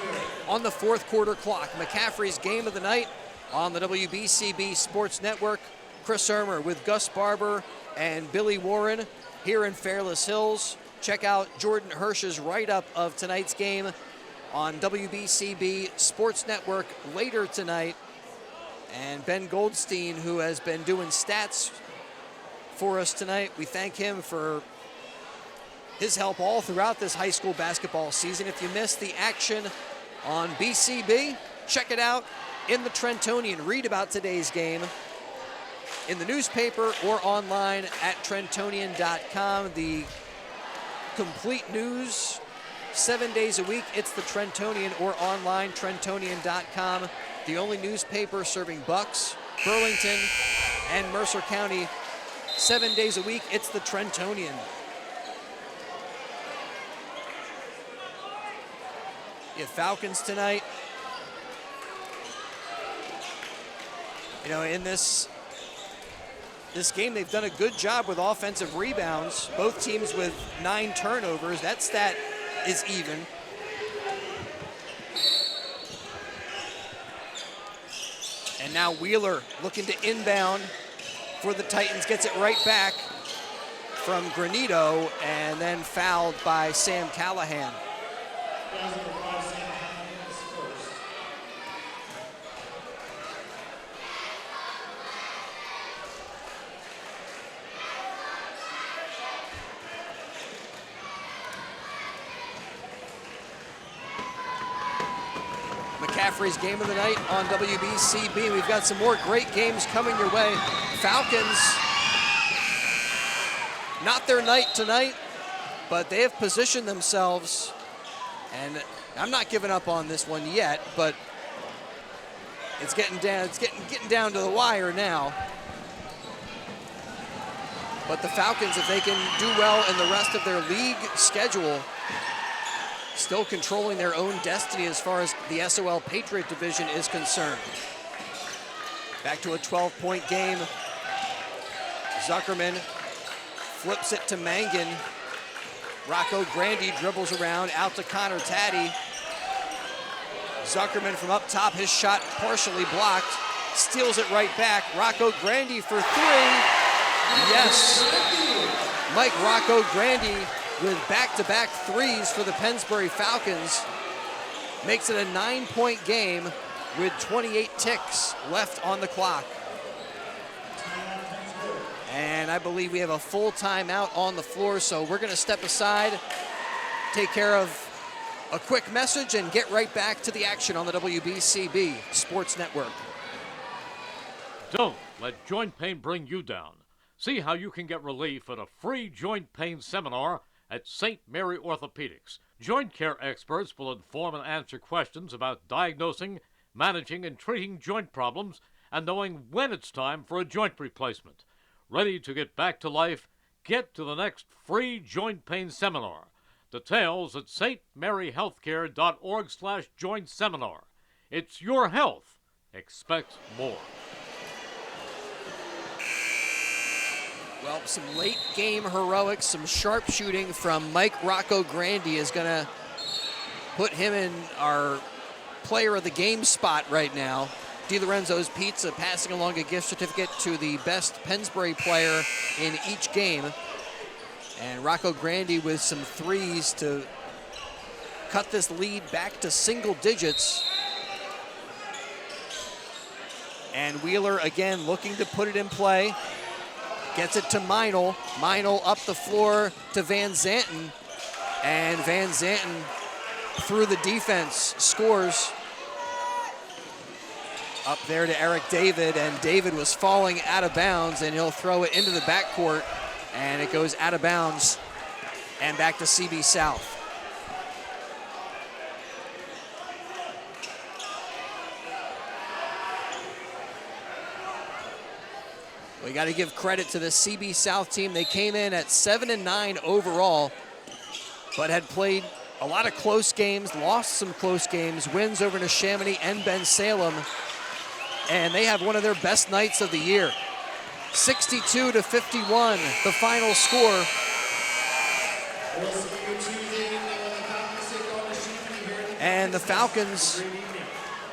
on the fourth quarter clock. McCaffrey's game of the night on the WBCB Sports Network. Chris Ermer with Gus Barber and Billy Warren here in Fairless Hills. Check out Jordan Hirsch's write-up of tonight's game on WBCB Sports Network later tonight. And Ben Goldstein, who has been doing stats for us tonight, we thank him for his help all throughout this high school basketball season. If you missed the action on BCB, check it out in the Trentonian. Read about today's game in the newspaper or online at Trentonian.com. The complete news 7 days a week. It's the Trentonian or online, Trentonian.com. The only newspaper serving Bucks, Burlington, and Mercer County 7 days a week. It's the Trentonian. You have Falcons tonight. You know, in this game, they've done a good job with offensive rebounds. Both teams with 9 turnovers. That stat is even. And now Wheeler looking to inbound for the Titans. Gets it right back from Granito and then fouled by Sam Callahan. McCaffrey's game of the night on WBCB. We've got some more great games coming your way. Falcons, not their night tonight, but they have positioned themselves, and I'm not giving up on this one yet, but it's getting down to the wire now. But the Falcons, if they can do well in the rest of their league schedule, still controlling their own destiny as far as the SOL Patriot division is concerned. Back to a 12-point game. Zuckerman flips it to Mangan. Rocco Grandi dribbles around out to Connor Taddy. Zuckerman from up top, his shot partially blocked. Steals it right back. Rocco Grandi for 3. Yes. Mike Rocco Grandi with back-to-back threes for the Pennsbury Falcons. Makes it a 9-point game with 28 ticks left on the clock. And I believe we have a full timeout on the floor, so we're going to step aside, take care of a quick message, and get right back to the action on the WBCB Sports Network. Don't let joint pain bring you down. See how you can get relief at a free joint pain seminar at St. Mary Orthopedics. Joint care experts will inform and answer questions about diagnosing, managing, and treating joint problems, and knowing when it's time for a joint replacement. Ready to get back to life? Get to the next free joint pain seminar. Details at stmaryhealthcare.org/joint seminar. It's your health. Expect more. Well, some late game heroics, some sharp shooting from Mike Rocco Grandi is going to put him in our player of the game spot right now. DiLorenzo's Pizza passing along a gift certificate to the best Pennsbury player in each game. And Rocco Grandi with some threes to cut this lead back to single digits. And Wheeler again looking to put it in play. Gets it to Meinl. Meinl up the floor to Van Zanten. And Van Zanten through the defense scores. Up there to Eric David, and David was falling out of bounds, and he'll throw it into the backcourt, and it goes out of bounds and back to CB South. We got to give credit to the CB South team. They came in at 7-9 overall, but had played a lot of close games, lost some close games, wins over Neshaminy and Bensalem, and they have one of their best nights of the year. 62-51, the final score. And the Falcons,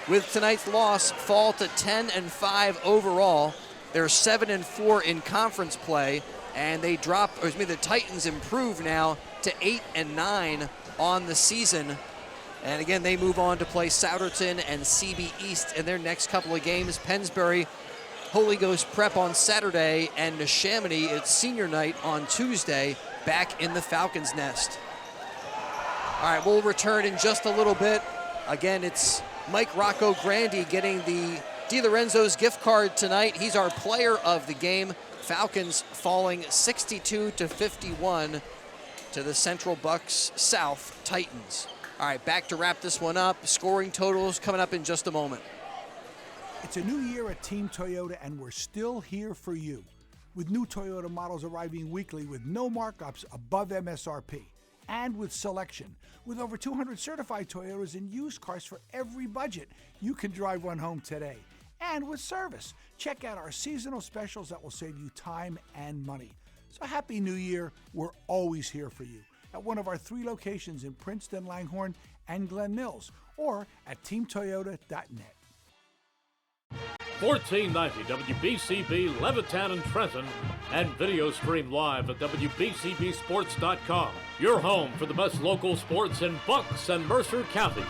with tonight's loss, fall to 10-5 overall. They're 7-4 in conference play, and they the Titans improve now to 8-9 on the season. And again, they move on to play Souderton and CB East in their next couple of games. Pennsbury, Holy Ghost Prep on Saturday, and Neshaminy, it's senior night on Tuesday, back in the Falcons' nest. All right, we'll return in just a little bit. Again, it's Mike Rocco Grandi getting the DiLorenzo's gift card tonight. He's our player of the game. Falcons falling 62-51 to the Central Bucks South Titans. All right, back to wrap this one up. Scoring totals coming up in just a moment. It's a new year at Team Toyota, and we're still here for you. With new Toyota models arriving weekly with no markups above MSRP. And with selection, with over 200 certified Toyotas and used cars for every budget, you can drive one home today. And with service, check out our seasonal specials that will save you time and money. So Happy New Year, we're always here for you at one of our 3 locations in Princeton, Langhorne, and Glen Mills, or at teamtoyota.net. 1490 WBCB Levittown and Trenton, and video stream live at WBCBsports.com. Your home for the best local sports in Bucks and Mercer counties.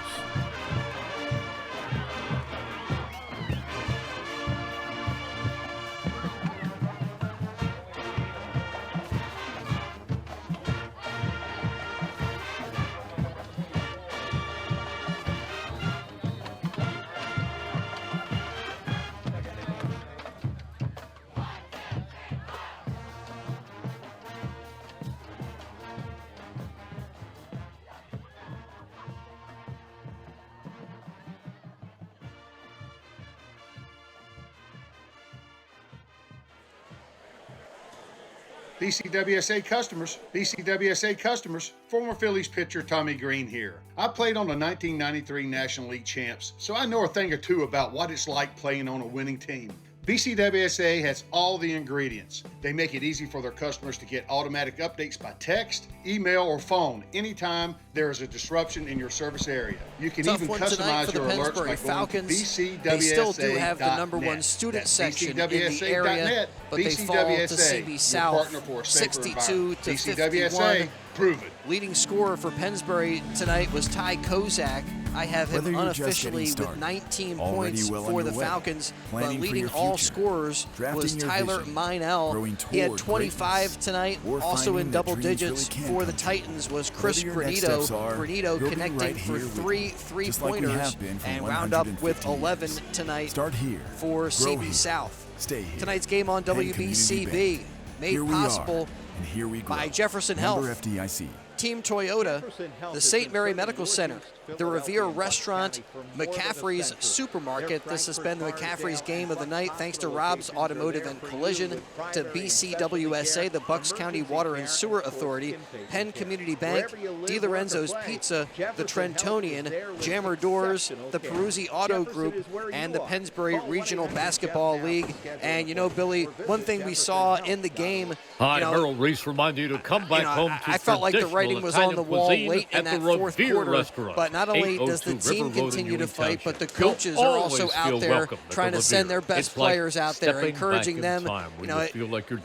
BCWSA customers, former Phillies pitcher Tommy Green here. I played on the 1993 National League champs, so I know a thing or two about what it's like playing on a winning team. BCWSA has all the ingredients. They make it easy for their customers to get automatic updates by text, email, or phone anytime there is a disruption in your service area. You can even customize your alerts by going to BCWSA.net. They still do have the #1 student section in the area, but they fall to CB South 62-51. Prove it. Leading scorer for Pennsbury tonight was Ty Kozak. I have him unofficially with 19 points for the Falcons, but leading all scorers was Tyler Meinel. He had 25 tonight. Also in double digits for the Titans was Chris Granito. Granito connecting for 3 three-pointers and wound up with 11 tonight for CB South. Tonight's game on WBCB made possible by Jefferson Health, Team Toyota, the St. Mary Medical Center, the Revere Restaurant, McCaffrey's Supermarket. This has been the McCaffrey's game of the night, thanks to Rob's Automotive and Collision, to BCWSA, the Bucks County Water and Sewer Authority, Penn Community Bank, DiLorenzo's Pizza, the Trentonian, Jammer Doors, the Peruzzi Auto Group, and the Pennsbury Regional Basketball League. And you know, Billy, one thing we saw in the game, Hi, Merrill Reese remind you to come back home to I felt like the writing was on the wall late in that fourth quarter. Restaurant. But not only does the team continue to fight, but the coaches are also out there trying to send their best players out there, encouraging them. You know, it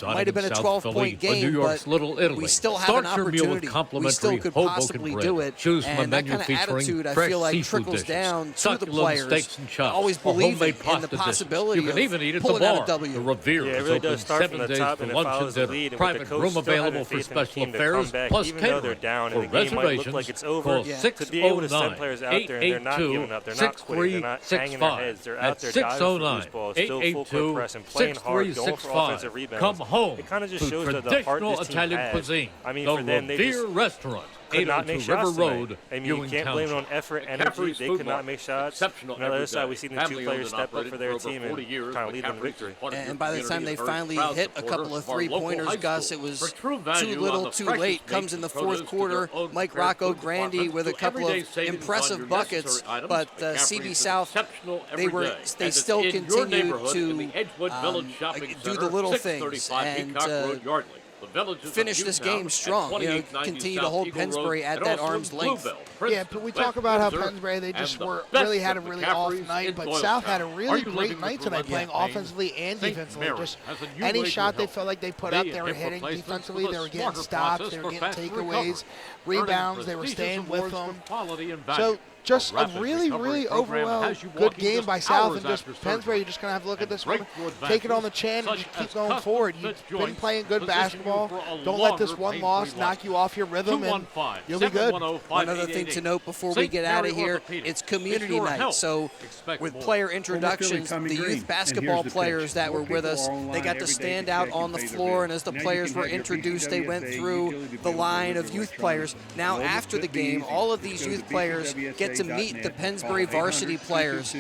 might have been a 12-point game, but we still have an opportunity. We still could possibly do it. And that kind of attitude, I feel like, trickles down to the players. Always believing in the possibility of pulling out a W. The Revere it really does start from the top, and it follows the lead. Private room available for special affairs, plus catering. Down For and the game might look reservations, like it's over. To be able to send players out there and they're not giving up, they're not quitting, they're not hanging their heads, they're out there diving for loose balls, still full court press and playing hard, going for offensive rebounds. Come home. It kind of just to shows that the heart traditional this team Italian has. cuisine. I mean, the for them, they Revere just Restaurant. could not make 802 shots River tonight. Road, I mean, Ewing you can't blame it on Township. effort, energy. McCaffrey's They Food could not Mart, make shots. exceptional On the other every side, day. we've seen the two Family-owned players and step up operated for their over team 40 and years. kind of lead them to McCaffrey's victory. is part of your And by the time community they and very finally proud hit a supporter couple of of our local three-pointers, high Gus, school. it was For true too value on little, the too freshest late. meat Comes in the and fourth produce to quarter. their own Mike prepared Rocco food Grandy departments with a to couple everyday of savings on impressive your buckets, necessary items. but McCaffrey's CB is South, exceptional they every were day. they And it's still in your continued neighborhood to in the Edgewood Village Shopping do Center, the little things 635 and Peacock Road, Yardley. The Villages of finish this Newtown game at strong. You know, 2890 continue to South hold Eagle Road, Pennsbury at and that also arm's in length. Bluebell, Yeah, Princeton, but we West talk about how Windsor, Pennsbury, they just and the were best really had a of really McCaffrey's off night, in but Doylestown. South had a Are really you great living night with tonight, Roman playing campaigns? offensively and St. defensively. Mary Just has a new any way to shot they help. felt like they put They up, they were hit hitting replacements defensively, with a they were getting smarter stops, process they were for getting faster takeaways, recovery, rebounds, they were earning staying with prestigious awards them. for quality and value. So just a rapid really, recovery really program overall has you good walking game just by South, hours and just after surgery. Pennsbury, you're just going to have to look at this one, breakthrough take it on the advances chin, and such just keep as going custom forward. fit You've been joints playing good position you basketball. for a Don't let this longer one pain-free loss life. knock you off your rhythm, and 215 you'll be good. 710 One other thing to note before we St. get out Mary of here, Orthopedics. it's community It's your night. health. So Expect with more. player introductions, Tommy the Green, youth and basketball here's the players pitch. that were More with people us, are online they got to every day stand to out check on and the pay their floor, bills. and as the Now you players can were have your introduced, they went PCWSA through utility the bill line delivered of youth electronically. players. Now All this after the should be game, easy. all of Just these go to youth players get to meet the PCWSA.net. Pennsbury Call varsity players.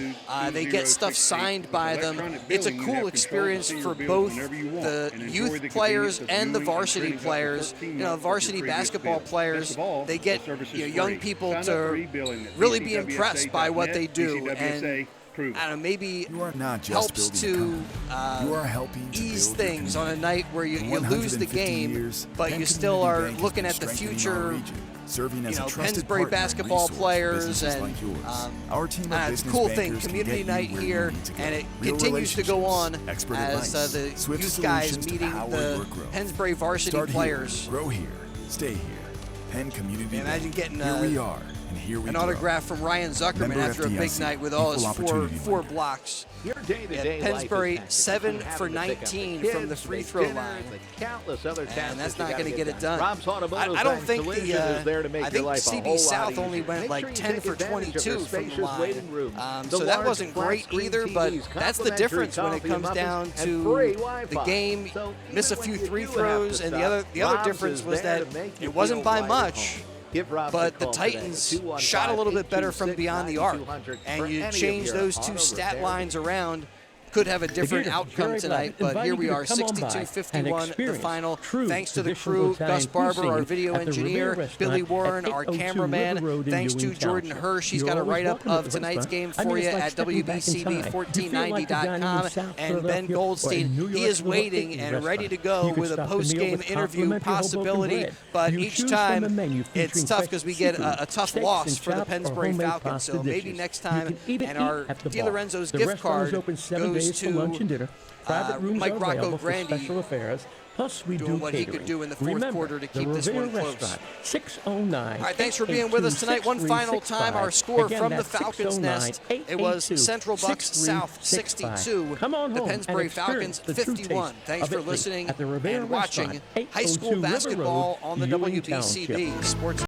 They get stuff 800-222-2068. signed by With them. electronic It's a billing, you cool have control experience to see for your bills both whenever you want the and enjoy youth the players convenience of and the viewing and varsity printing out the players. 13 You know, months of your varsity previous basketball bill. players, Best of all, they the get service is young free. people Sign up to for e-billing at really be impressed by what they do, PCWSA.net. and PCWSA, prove it. I don't know, maybe You are not just helps building to a company. You are helping to ease build your things on a community. night where you For lose the 150 game, years, but Penn you still Community are Bank has looking been at the strengthening future. our region, serving as You know, a trusted Pennsbury partner and basketball resource for players businesses and like yours. Our team of it's a business cool thing, bankers can community get you night where you here, need to go. and it Real continues to go on relationships, expert as advice, the swift youth guys solutions to meeting power the your growth. Pennsbury varsity Start players. Here, grow here, stay here. Penn Community Imagine Bank. getting Here we are, and here we an grow. autograph from Ryan Zuckerman Member after a big FDIC, night with all his Equal opportunity four lender. blocks. Your day-to-day Yeah, life Pennsbury is hectic 7 between for having to pick up 19 the from the kids, free make throw dinner, line. and the countless other tasks And that's that you not going gotta to get it done. Rob's Automotive I don't Bank think Collision the is there to make I your think life a CB whole lot South only easier. went Make like sure you 10 take for advantage of 22 their from the spacious line. waiting room. So The that large wasn't great flat-screen either, but TVs, that's the complimentary difference when it coffee comes muffins, down and to free the Wi-Fi. game. So Miss a even few when you free do have to throws, and the other stop, difference Rob's was is there that to make you it wasn't feel by right at much. home. Give Rob But a the call today, Titans 215-826-9200 shot a little bit better from beyond the arc, for and you any of change your those auto two stat repair lines around. Could have a different Gator, outcome Jerry tonight, Black, but here inviting we you to are, come on by and 62-51, the experience final. true Thanks to the traditional crew, Italian Gus Barber, our cuisine video at the engineer, Revere Billy Restaurant Warren, at our 802 cameraman. River Road in Thanks to Ewing Jordan Township. Hirsch. He's You're got a always write-up welcome to of the tonight's restaurant. game I mean, for it's you like at stepping back in time. You feel like you're dining in WBCB1490.com. South And Ben Philadelphia or in Goldstein, New he York is City waiting and restaurant. ready to go You can with a start the meal post-game with interview complimentary Hoboken possibility. bread. But You each choose from a time, menu it's featuring tough fresh because we get seafood, a tough steaks loss and for the chops, or Pennsbury homemade Falcons. pasta So maybe dishes. next You time, can even and eat our at the Di bar. Lorenzo's The gift restaurant card is open 7 goes days for lunch and to dinner. Private rooms Mike are Rocco available for Grandy special affairs. Plus, we doing do what he catering. could do in the fourth Remember, quarter to the keep this Revere one close. Restaurant, 609. All right, thanks for being with us tonight. One final time, our score Again, from the that's Falcons' Nest. It was 609-882-6365. Central Bucks South 62. Come on The home Pennsbury and experience Falcons the true 51. taste Thanks of for Italy listening at the Revere and watching Restaurant, high school 802 River basketball Road, on the Ewing WBCB Township. Sports